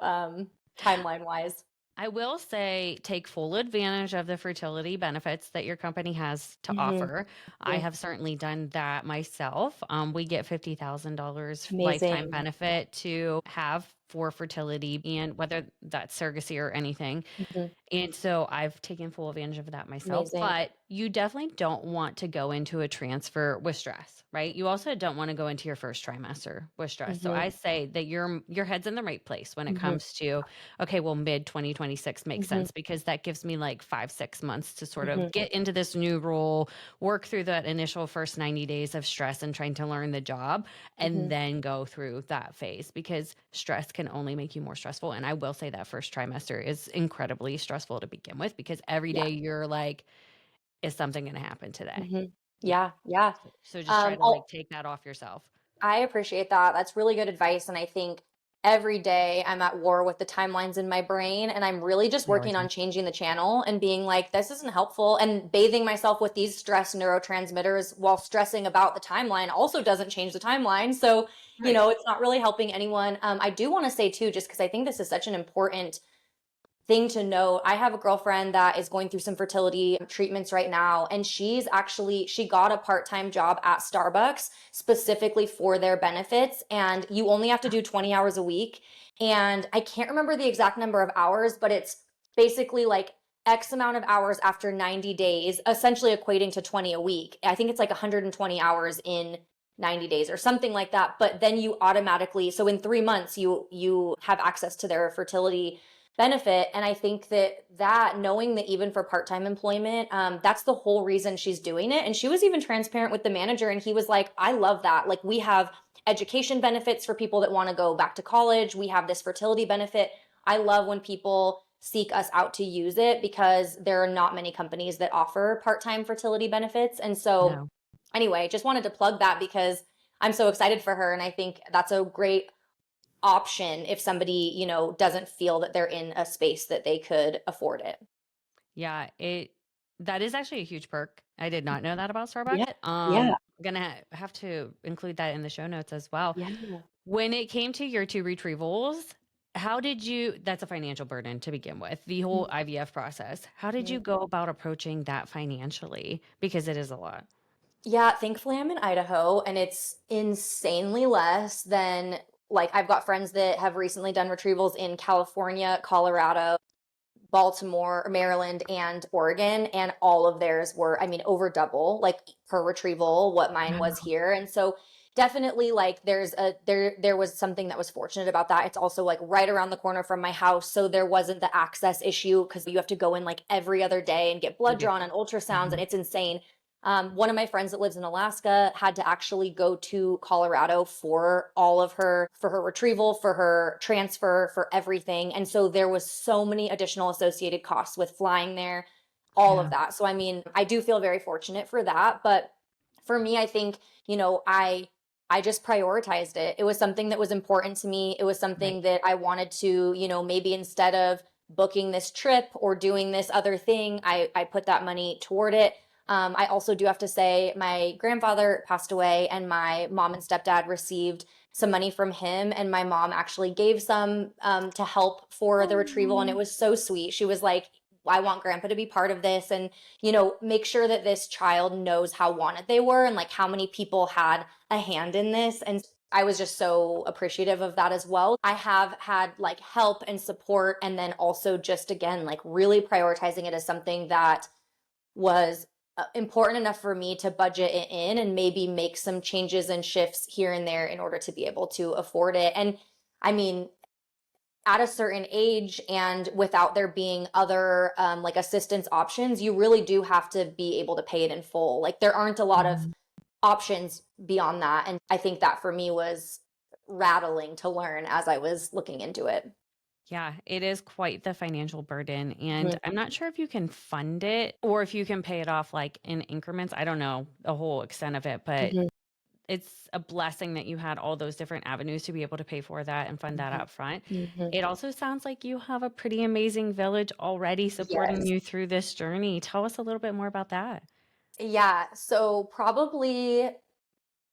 timeline wise. I will say take full advantage of the fertility benefits that your company has to Hmm. offer. I have certainly done that myself. We get $50,000 lifetime Amazing. benefit to have for fertility, and whether that's surrogacy or anything. Hmm. And so I've taken full advantage of that myself, Amazing. but you definitely don't want to go into a transfer with stress, right? You also don't want to go into your first trimester with stress. So Hmm. I say that your head's in the right place when it Hmm. comes to, okay, well, mid 2026 makes Hmm. sense because that gives me like 5, 6 months to sort of Hmm. get into this new role, work through that initial first 90 days of stress and trying to learn the job, and Hmm. then go through that phase because stress can only make you more stressful. And I will say that first trimester is incredibly stressful to begin with because every Yeah. day you're like, is something going to happen today? Hmm. Yeah. Yeah. Yeah. So just try to like I'll take that off yourself. I appreciate that. That's really good advice. And I think every day I'm at war with the timelines in my brain. And I'm really just We always working are. on changing the channel and being like, this isn't helpful. And bathing myself with these stress neurotransmitters while stressing about the timeline also doesn't change the timeline. So, Right. it's not really helping anyone. I do want to say, too, just because I think this is such an important thing to note. I have a girlfriend that is going through some fertility treatments right now, and she got a part-time job at Starbucks specifically for their benefits, and you only have to do 20 hours a week. And I can't remember the exact number of hours, but it's basically like X amount of hours after 90 days, essentially equating to 20 a week. I think it's like 120 hours in 90 days or something like that. But then you automatically, so in 3 months, you have access to their fertility benefit. And I think that knowing that even for part-time employment, that's the whole reason she's doing it. And she was even transparent with the manager, and he was like, I love that. Like, we have education benefits for people that want to go back to college. We have this fertility benefit. I love when people seek us out to use it because there are not many companies that offer part-time fertility benefits. And so No. anyway, just wanted to plug that because I'm so excited for her. And I think that's a great option if somebody, doesn't feel that they're in a space that they could afford it. Yeah, that is actually a huge perk. I did not know that about Yeah. Starbucks. Yeah. Gonna have to include that in the show notes as well. Yeah. When it came to your two retrievals, how did you, that's a financial burden to begin with, the whole IVF process. How did you Mhm. go about approaching that financially? Because it is a lot. Yeah, thankfully I'm in Idaho and it's insanely less than like I've got friends that have recently done retrievals in California, Colorado, Baltimore, Maryland, and Oregon, and all of theirs were, I mean, over double, like per retrieval, what mine was Wow. here. And so definitely like there was something that was fortunate about that. It's also like right around the corner from my house. So there wasn't the access issue because you have to go in like every other day and get You blood do. drawn and ultrasounds, and Mhm. it's insane. One of my friends that lives in Alaska had to actually go to Colorado for for her retrieval, for her transfer, for everything. And so there was so many additional associated costs with flying there, all of Yeah. that. So I mean, I do feel very fortunate for that, but for me, I think, I just prioritized it. It was something that was important to me. It was Right. something that I wanted to, maybe instead of booking this trip or doing this other thing, I put that money toward it. I also do have to say my grandfather passed away and my mom and stepdad received some money from him, and my mom actually gave some to help for the retrieval, and it Oh, was so sweet. She was like, I want grandpa to be part of this and, make sure that this child knows how wanted they were and like how many people had a hand in this. And I was just so appreciative of that as well. I have had like help and support, and then also just again, like really prioritizing it as something that was important enough for me to budget it in and maybe make some changes and shifts here and there in order to be able to afford it. And I mean, at a certain age and without there being other like assistance options, you really do have to be able to pay it in full. Like there aren't a lot of mhm. options beyond that. And I think that for me was rattling to learn as I was looking into it. Yeah, it is quite the financial burden. And Mhm. I'm not sure if you can fund it or if you can pay it off like in increments. I don't know the whole extent of it, but Mhm. it's a blessing that you had all those different avenues to be able to pay for that and fund that Mhm. up front. Mhm. It also sounds like you have a pretty amazing village already supporting Yes. you through this journey. Tell us a little bit more about that. Yeah. So probably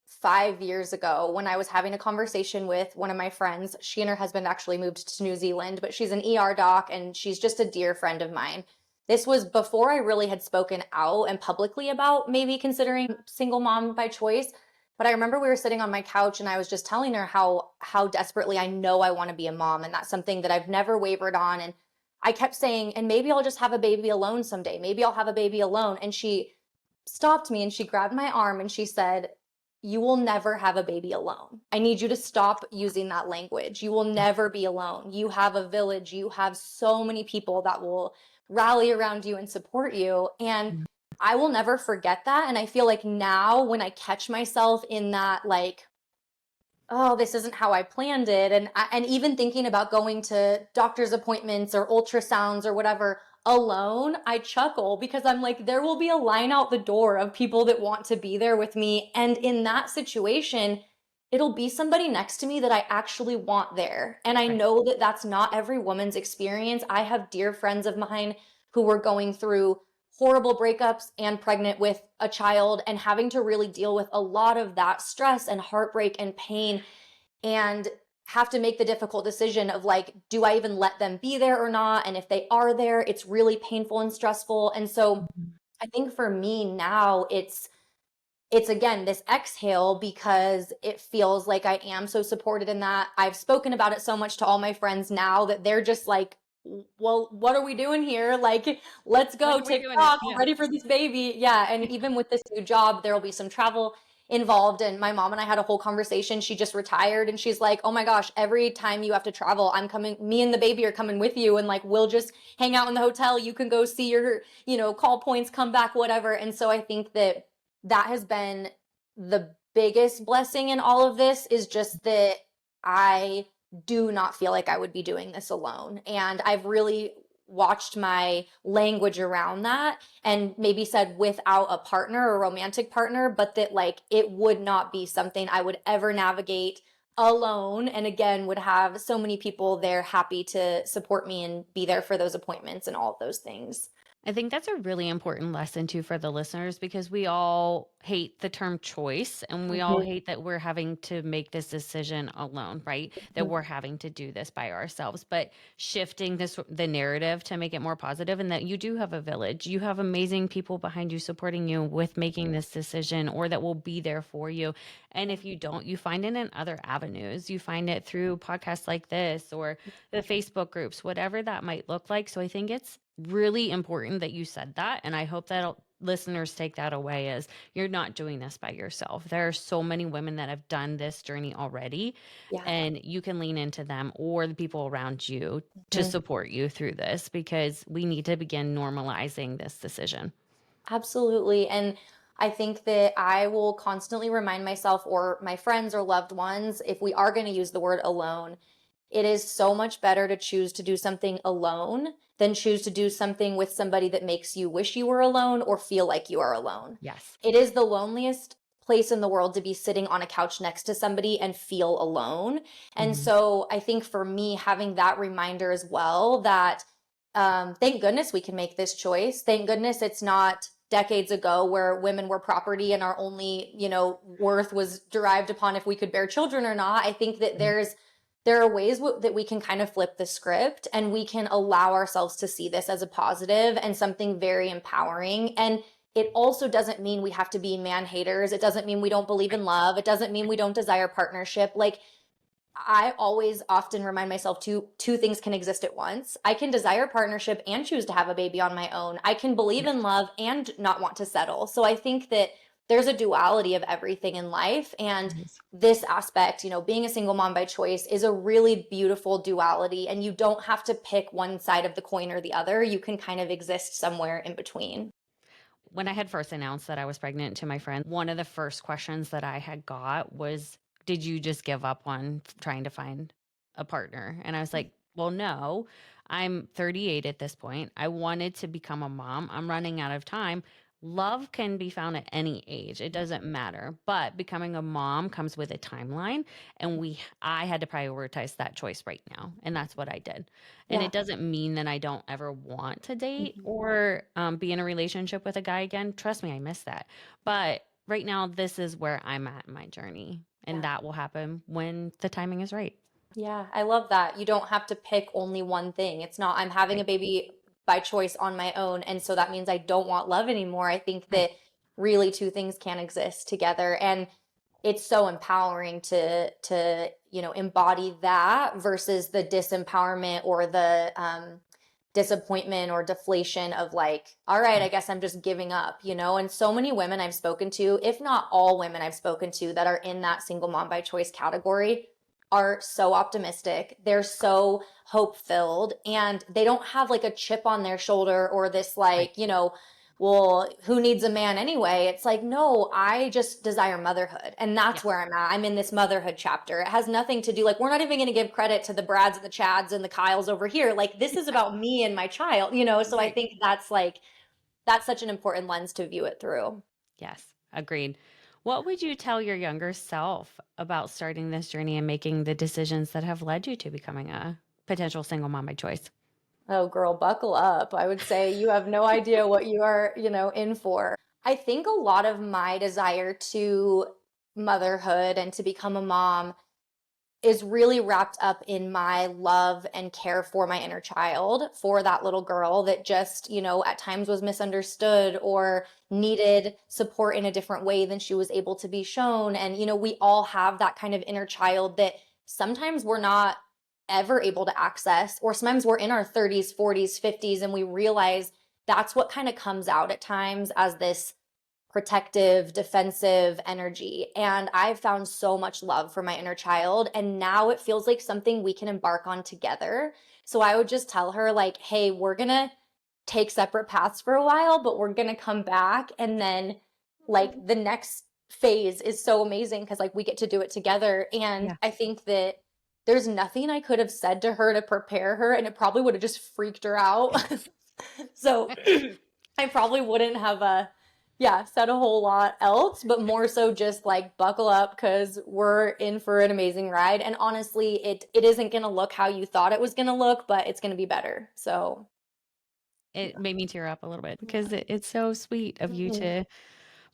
5 years ago, when I was having a conversation with one of my friends, she and her husband actually moved to New Zealand, but she's an ER doc and she's just a dear friend of mine. This was before I really had spoken out and publicly about maybe considering single mom by choice. But I remember we were sitting on my couch and I was just telling her how desperately I know I want to be a mom, and that's something that I've never wavered on. And I kept saying, and maybe I'll just have a baby alone someday. Maybe I'll have a baby alone. And she stopped me and she grabbed my arm and she said, "You will never have a baby alone. I need you to stop using that language. You will never be alone. You have a village. You have so many people that will rally around you and support you." And Mm. I will never forget that. And I feel like now when I catch myself in that, like, oh, this isn't how I planned it. And even thinking about going to doctor's appointments or ultrasounds or whatever alone, I chuckle because I'm like, there will be a line out the door of people that want to be there with me. And in that situation, it'll be somebody next to me that I actually want there. And I Right. know that that's not every woman's experience. I have dear friends of mine who were going through horrible breakups and pregnant with a child and having to really deal with a lot of that stress and heartbreak and pain, and have to make the difficult decision of like, do I even let them be there or not? And if they are there, it's really painful and stressful. And so Mhm. I think for me now, it's again this exhale because it feels like I am so supported in that. I've spoken about it so much to all my friends now that they're just like, well, what are we doing here? Like, let's When go are we doing it? TikTok. I'm Yeah. ready for this baby. Yeah. And even with this new job, there will be some travel involved. And my mom and I had a whole conversation. She just retired and she's like, oh my gosh, every time you have to travel, I'm coming, me and the baby are coming with you. And like, we'll just hang out in the hotel. You can go see your, call points, come back, whatever. And so I think that that has been the biggest blessing in all of this is just that I do not feel like I would be doing this alone. And I've really watched my language around that and maybe said without a partner or romantic partner, but that like it would not be something I would ever navigate alone. And again, would have so many people there happy to support me and be there for those appointments and all of those things. I think that's a really important lesson too for the listeners because we all hate the term choice and we all Mhm, hate that we're having to make this decision alone, right? That mhm, we're having to do this by ourselves. But shifting the narrative to make it more positive and that you do have a village. You have amazing people behind you supporting you with making this decision or that will be there for you. And if you don't, you find it in other avenues. You find it through podcasts like this or the Facebook groups, whatever that might look like. So I think it's really important that you said that. And I hope that listeners take that away as you're not doing this by yourself. There are so many women that have done this journey already, yeah. and you can lean into them or the people around you to Mhm. support you through this because we need to begin normalizing this decision. Absolutely. And I think that I will constantly remind myself or my friends or loved ones, if we are going to use the word alone, it is so much better to choose to do something alone than choose to do something with somebody that makes you wish you were alone or feel like you are alone. Yes. It is the loneliest place in the world to be sitting on a couch next to somebody and feel alone. And Mhm. so I think for me, having that reminder as well that thank goodness we can make this choice. Thank goodness it's not decades ago where women were property and our only, worth was derived upon if we could bear children or not. I think that Right. there are ways that we can kind of flip the script and we can allow ourselves to see this as a positive and something very empowering. And it also doesn't mean we have to be man haters. It doesn't mean we don't believe Right. in love. It doesn't mean we don't desire partnership. Like I always often remind myself two things can exist at once. I can desire partnership and choose to have a baby on my own. I can believe Yes. in love and not want to settle. So I think that there's a duality of everything in life and Yes. this aspect, being a single mom by choice is a really beautiful duality and you don't have to pick one side of the coin or the other. You can kind of exist somewhere in between. When I had first announced that I was pregnant to my friend, one of the first questions that I had got was, did you just give up on trying to find a partner? And I was like, well, no, I'm 38 at this point. I wanted to become a mom. I'm running out of time. Love can be found at any age. It doesn't matter. But becoming a mom comes with a timeline and I had to prioritize that choice right now. And that's what I did. And Yeah. it doesn't mean that I don't ever want to date Mhm. or be in a relationship with a guy again. Trust me, I miss that. But right now, this is where I'm at in my journey. And Yeah. that will happen when the timing is right. Yeah, I love that. You don't have to pick only one thing. It's not, I'm having a Right. baby by choice on my own. And so that means I don't want love anymore. I think Right. that really two things can exist together. And it's so empowering to embody that versus the disempowerment or the disappointment or deflation of like, all right, I Yes. guess I'm just giving up. And so many women I've spoken to, if not all women I've spoken to that are in that single mom by choice category, are so optimistic. They're so hope filled and they don't have like a chip on their shoulder or this Right. like, well, who needs a man anyway? It's like, no, I just desire motherhood. And that's Yes. where I'm at. I'm in this motherhood chapter. It has nothing to do, like, we're not even going to give credit to the Brads and the Chads and the Kyles over here. Like, this is about me and my child. So I Right. think that's like, that's such an important lens to view it through. Yes. Agreed. What would you tell your younger self about starting this journey and making the decisions that have led you to becoming a potential single mom by choice? Oh, girl, buckle up. I would say you have no idea what you are in for. I think a lot of my desire to motherhood and to become a mom is really wrapped up in my love and care for my inner child, for that little girl that just at times was misunderstood or needed support in a different way than she was able to be shown. And we all have that kind of inner child that sometimes we're not ever able to access, or sometimes we're in our 30s, 40s, 50s, and we realize that's what kind of comes out at times as this protective, defensive energy. And I've found so much love for my inner child. And now it feels like something we can embark on together. So I would just tell her, like, hey, we're going to take separate paths for a while, but we're going to come back. And then, like, the next phase is so amazing because, like, we get to do it together. And Yeah. I think that there's nothing I could have said to her to prepare her, and it probably would have just freaked her out. So I probably wouldn't have yeah, said a whole lot else, but more so just like buckle up because we're in for an amazing ride. And honestly, it isn't gonna look how you thought it was gonna look, but it's gonna be better. So It made me tear up a little bit because it's so sweet of you mhm. to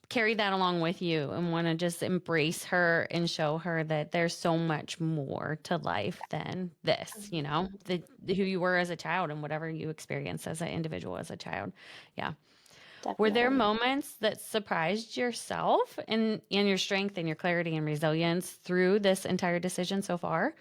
carry that along with you and want to just embrace her and show her that there's so much more to life than this, you know, who you were as a child and whatever you experienced as an individual as a child. Yeah. Were there Definitely. moments that surprised yourself in your strength and your clarity and resilience through this entire decision so far?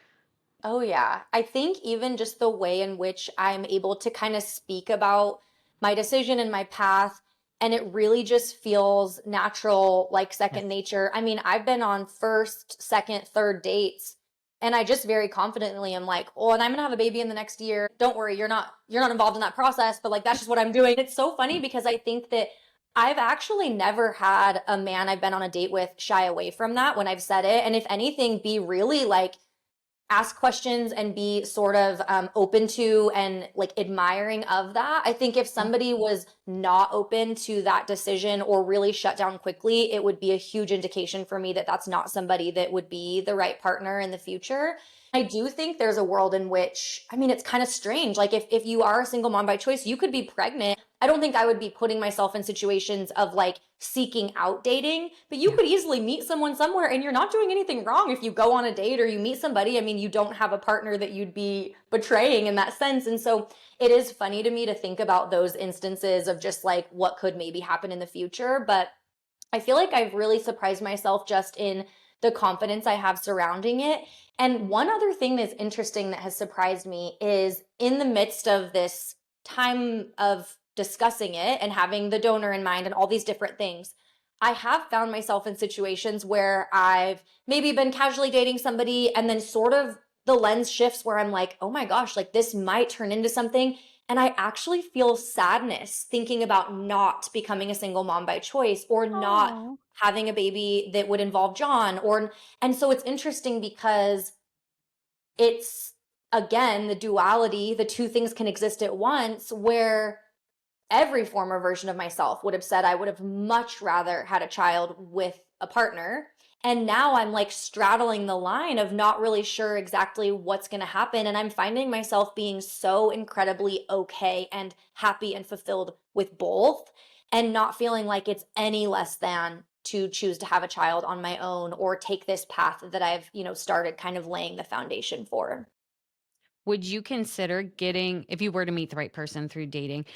Oh, yeah. I think even just the way in which I'm able to kind of speak about my decision and my path, and it really just feels natural, like second Yes. nature. I mean, I've been on first, second, third dates, and I just very confidently am like, "Oh, and I'm gonna have a baby in the next year. Don't worry, you're not involved in that process, but like that's just what I'm doing." It's so funny because I think that I've actually never had a man I've been on a date with shy away from that when I've said it, and if anything, be really like ask questions and be sort of open to and like admiring of that. I think if Yeah. somebody was not open to that decision or really shut down quickly, it would be a huge indication for me that that's not somebody that would be the right partner in the future. I do think there's a world in which, I mean, it's kind of strange. Like if you are a single mom by choice, you could be pregnant. I don't think I would be putting myself in situations of like seeking out dating, but you Yeah. could easily meet someone somewhere and you're not doing anything wrong if you go on a date or you meet somebody. I mean, you don't have a partner that you'd be betraying in that sense. And so it is funny to me to think about those instances of just like what could maybe happen in the future. But I feel like I've really surprised myself just in the confidence I have surrounding it. And one other thing that's interesting that has surprised me is in the midst of this time of discussing it and having the donor in mind and all these different things, I have found myself in situations where I've maybe been casually dating somebody and then sort of the lens shifts where I'm like, oh my gosh, like this might turn into something. And I actually feel sadness thinking about not becoming a single mom by choice or not Oh. having a baby that would involve John or and so it's interesting because it's again the duality, the two things can exist at once where every former version of myself would have said I would have much rather had a child with a partner. And now I'm like straddling the line of not really sure exactly what's going to happen. And I'm finding myself being so incredibly okay and happy and fulfilled with both and not feeling like it's any less than to choose to have a child on my own or take this path that I've, started kind of laying the foundation for. Would you consider getting, if you were to meet the right person through dating,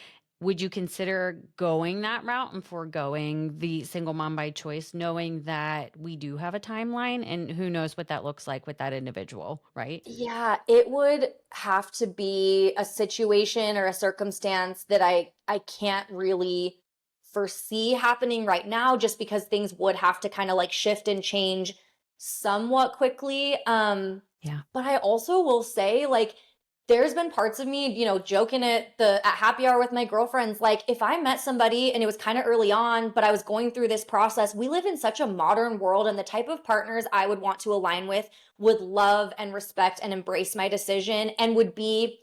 would you consider going that route and foregoing the single mom by choice, knowing that we do have a timeline and who knows what that looks like with that individual, right? Yeah, it would have to be a situation or a circumstance that I can't really foresee happening right now just because things would have to kind of like shift and change somewhat quickly. Yeah. But I also will say like there's been parts of me, joking at happy hour with my girlfriends like if I met somebody and it was kind of early on, but I was going through this process. We live in such a modern world and the type of partners I would want to align with would love and respect and embrace my decision and would be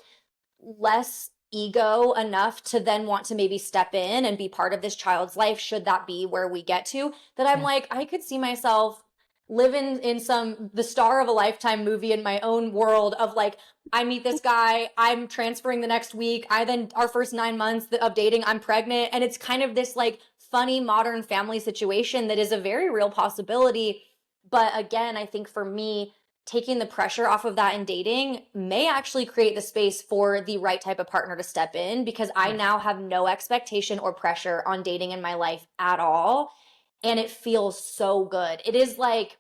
less ego enough to then want to maybe step in and be part of this child's life should that be where we get to that I'm Yeah. like I could see myself living in some the star of a lifetime movie in my own world of like I meet this guy, I'm transferring the next week, I then our first 9 months of dating I'm pregnant and it's kind of this like funny modern family situation that is a very real possibility. But again, I think for me taking the pressure off of that in dating may actually create the space for the right type of partner to step in because I Yes. now have no expectation or pressure on dating in my life at all. And it feels so good. It is like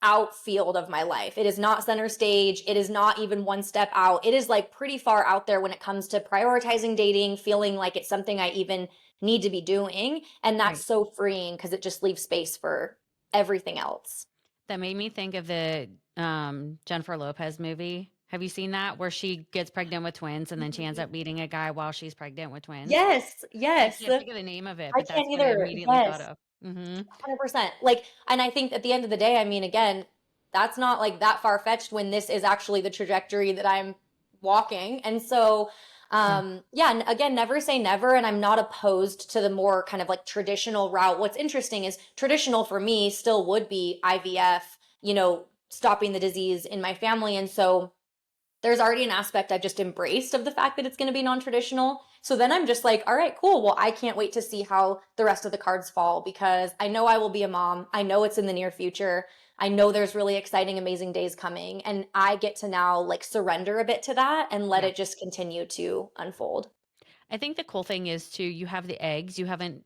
outfield of my life. It is not center stage. It is not even one step out. It is like pretty far out there when it comes to prioritizing dating, feeling like it's something I even need to be doing. And that's Right. so freeing because it just leaves space for everything else. That made me think of the Jennifer Lopez movie. Have you seen that where she gets pregnant with twins and then she ends up meeting a guy while she's pregnant with twins? Yes, I yes. can't think of the name of it, I but can't that's what I either. immediately thought Yes, of. Mhm. 100%. Like, and I think at the end of the day, I mean, again, that's not like that far-fetched when this is actually the trajectory that I'm walking. And so Yeah. yeah, again, never say never. And I'm not opposed to the more kind of like traditional route. What's interesting is traditional for me still would be IVF, stopping the disease in my family. And so there's already an aspect I've just embraced of the fact that it's going to be non-traditional. So then I'm just like, all right, cool. Well, I can't wait to see how the rest of the cards fall because I know I will be a mom. I know it's in the near future. I know there's really exciting, amazing days coming. And I get to now like surrender a bit to that and let Yeah. it just continue to unfold. I think the cool thing is too, you have the eggs, you haven't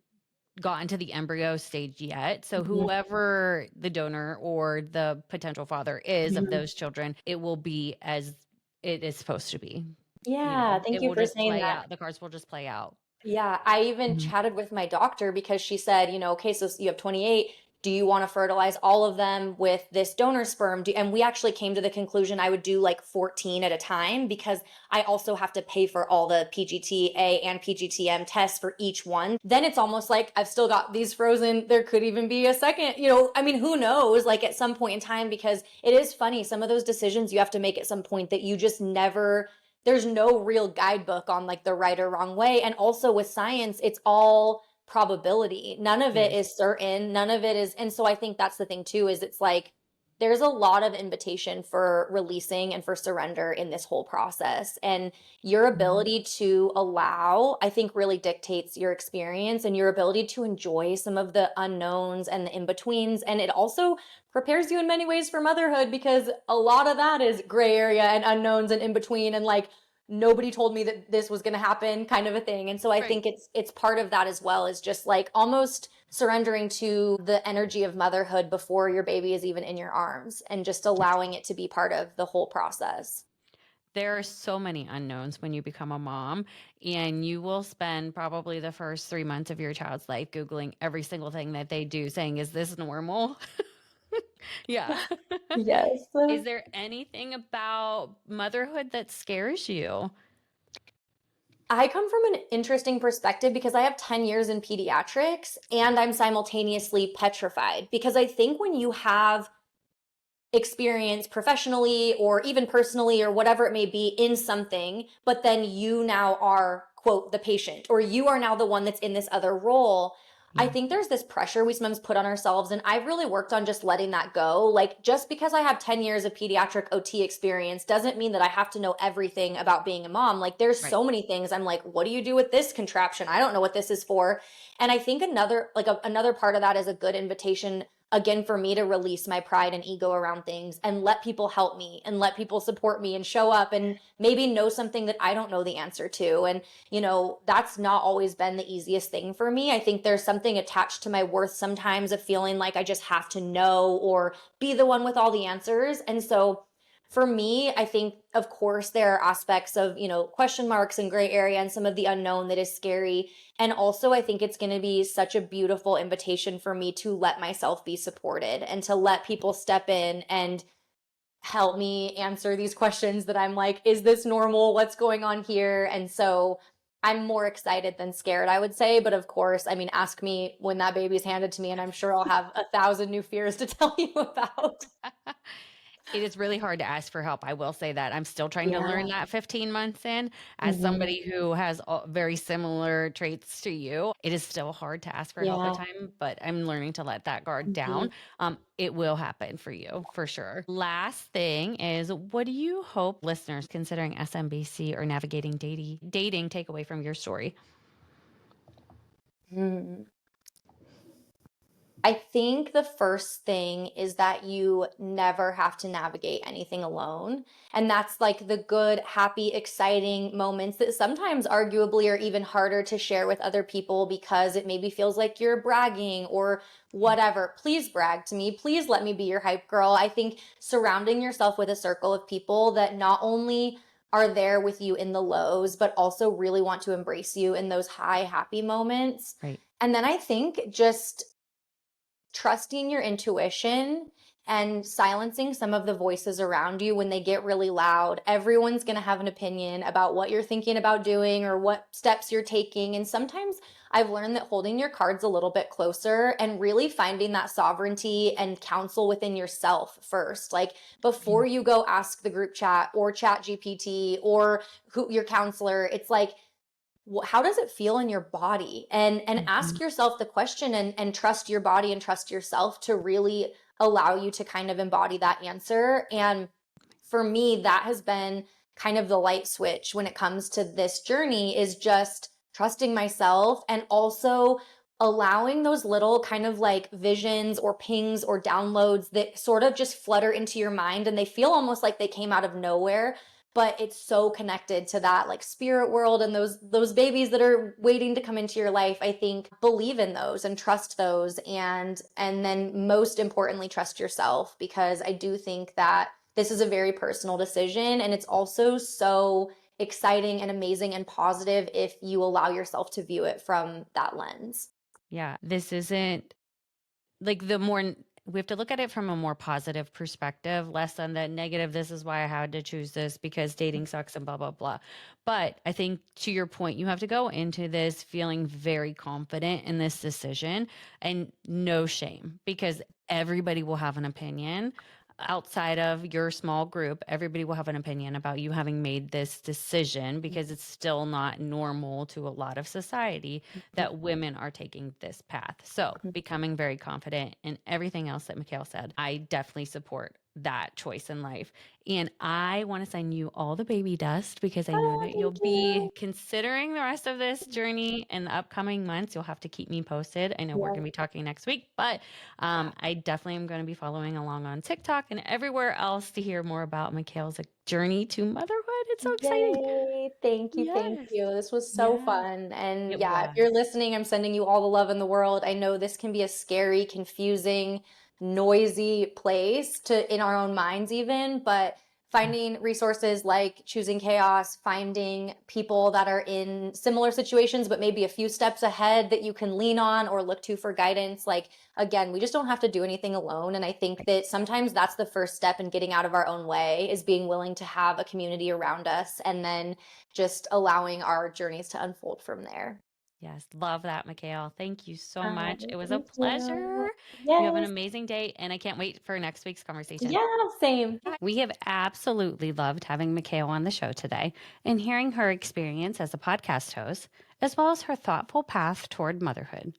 gotten to the embryo stage yet. So Mhm. whoever the donor or the potential father is of Mhm. those children, it will be as it is supposed to be. Yeah, thank It you will for just saying play that. out. The cards will just play out. Yeah, I even Mhm. chatted with my doctor because she said, okay, so you have 28. Do you want to fertilize all of them with this donor sperm? And we actually came to the conclusion I would do like 14 at a time because I also have to pay for all the PGTA and PGTM tests for each one. Then it's almost like I've still got these frozen. There could even be a second, I mean, who knows, like at some point in time, because it is funny. Some of those decisions you have to make at some point that you just never there's no real guidebook on like the right or wrong way. And also with science, it's all probability. None of it Yes. is certain. None of it is. And so I think that's the thing too, is it's like there's a lot of invitation for releasing and for surrender in this whole process. And your Mhm. ability to allow, I think, really dictates your experience and your ability to enjoy some of the unknowns and the in betweens. And it also prepares you in many ways for motherhood because a lot of that is gray area and unknowns and in between and like nobody told me that this was going to happen kind of a thing. And so I Right. think it's part of that as well, is just like almost surrendering to the energy of motherhood before your baby is even in your arms and just allowing it to be part of the whole process. There are so many unknowns when you become a mom, and you will spend probably the first 3 months of your child's life Googling every single thing that they do, saying, is this normal? Yeah. Yes. Is there anything about motherhood that scares you? I come from an interesting perspective because I have 10 years in pediatrics and I'm simultaneously petrified because I think when you have experience professionally or even personally or whatever it may be in something, but then you now are, quote, the patient, or you are now the one that's in this other role. I Yeah. think there's this pressure we sometimes put on ourselves. And I've really worked on just letting that go. Like, just because I have 10 years of pediatric OT experience doesn't mean that I have to know everything about being a mom. Like, there's Right. so many things I'm like, what do you do with this contraption? I don't know what this is for. And I think another part of that is a good invitation again for me to release my pride and ego around things and let people help me and let people support me and show up and maybe know something that I don't know the answer to. And that's not always been the easiest thing for me. I think there's something attached to my worth sometimes of feeling like I just have to know or be the one with all the answers. And so for me, I think, of course, there are aspects of, question marks and gray area and some of the unknown that is scary. And also, I think it's going to be such a beautiful invitation for me to let myself be supported and to let people step in and help me answer these questions that I'm like, is this normal? What's going on here? And so I'm more excited than scared, I would say. But of course, I mean, ask me when that baby's handed to me, and I'm sure I'll have 1,000 new fears to tell you about. It is really hard to ask for help. I will say that. I'm still trying to learn Yeah. that 15 months in. As Hmm. somebody who has very similar traits to you, it is still hard to ask for help at Yeah. time, but I'm learning to let that guard Hmm. down. It will happen for you for sure. Last thing is, what do you hope listeners considering SMBC or navigating dating take away from your story? I think the first thing is that you never have to navigate anything alone. And that's like the good, happy, exciting moments that sometimes arguably are even harder to share with other people because it maybe feels like you're bragging or whatever. Please brag to me. Please let me be your hype girl. I think surrounding yourself with a circle of people that not only are there with you in the lows, but also really want to embrace you in those high, happy moments. Right. And then I think just trusting your intuition and silencing some of the voices around you when they get really loud. Everyone's going to have an opinion about what you're thinking about doing or what steps you're taking. And sometimes I've learned that holding your cards a little bit closer and really finding that sovereignty and counsel within yourself first. Like before you go ask the group chat or chat GPT or your counselor, it's like, how does it feel in your body? And ask yourself the question and trust your body and trust yourself to really allow you to kind of embody that answer. And for me, that has been kind of the light switch when it comes to this journey, is just trusting myself and also allowing those little kind of like visions or pings or downloads that sort of just flutter into your mind, and they feel almost like they came out of nowhere, but it's so connected to that like spirit world and those babies that are waiting to come into your life. I think believe in those and trust those, and then most importantly trust yourself, because I do think that this is a very personal decision, and it's also so exciting and amazing and positive if you allow yourself to view it from that lens. Yeah, this isn't like we have to look at it from a more positive perspective, less on the negative. This is why I had to choose this because dating sucks and blah, blah, blah. But I think to your point, you have to go into this feeling very confident in this decision and no shame, because everybody will have an opinion. Outside of your small group, everybody will have an opinion about you having made this decision, because it's still not normal to a lot of society that women are taking this path. So becoming very confident in everything else that Macaile said, I definitely support that choice in life. And I want to send you all the baby dust, because I know that you'll be considering the rest of this journey in the upcoming months. You'll have to keep me posted. I know we're going to be talking next week, but I definitely am going to be following along on TikTok and everywhere else to hear more about Macaile's journey to motherhood. It's so exciting. Yay. Thank you. Thank Yes. you. This was so Yeah. fun. And It yeah, if was. you're listening, I'm sending you all the love in the world. I know this can be a scary, confusing, noisy place to in our own minds even, but finding resources like Choosing Chaos, finding people that are in similar situations but maybe a few steps ahead that you can lean on or look to for guidance. Like again, we just don't have to do anything alone, and I think that sometimes that's the first step in getting out of our own way, is being willing to have a community around us and then just allowing our journeys to unfold from there. Yes, love that, Macaile. Thank you so much. It was a Thank pleasure. you. You have an Yes. amazing day, and I can't wait for next week's conversation. Yeah, same. We have absolutely loved having Macaile on the show today and hearing her experience as a podcast host, as well as her thoughtful path toward motherhood.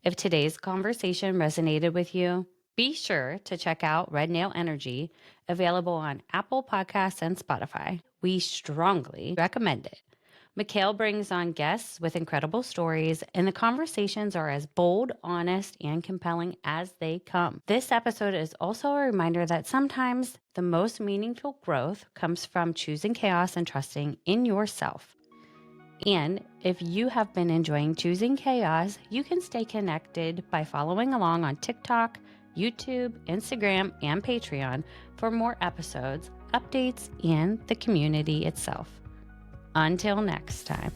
If today's conversation resonated with you, be sure to check out Red Nail Energy, available on Apple Podcasts and Spotify. We strongly recommend it. Macaile brings on guests with incredible stories, and the conversations are as bold, honest, and compelling as they come. This episode is also a reminder that sometimes the most meaningful growth comes from choosing chaos and trusting in yourself. And if you have been enjoying Choosing Chaos, you can stay connected by following along on TikTok, YouTube, Instagram, and Patreon for more episodes, updates, and the community itself. Until next time.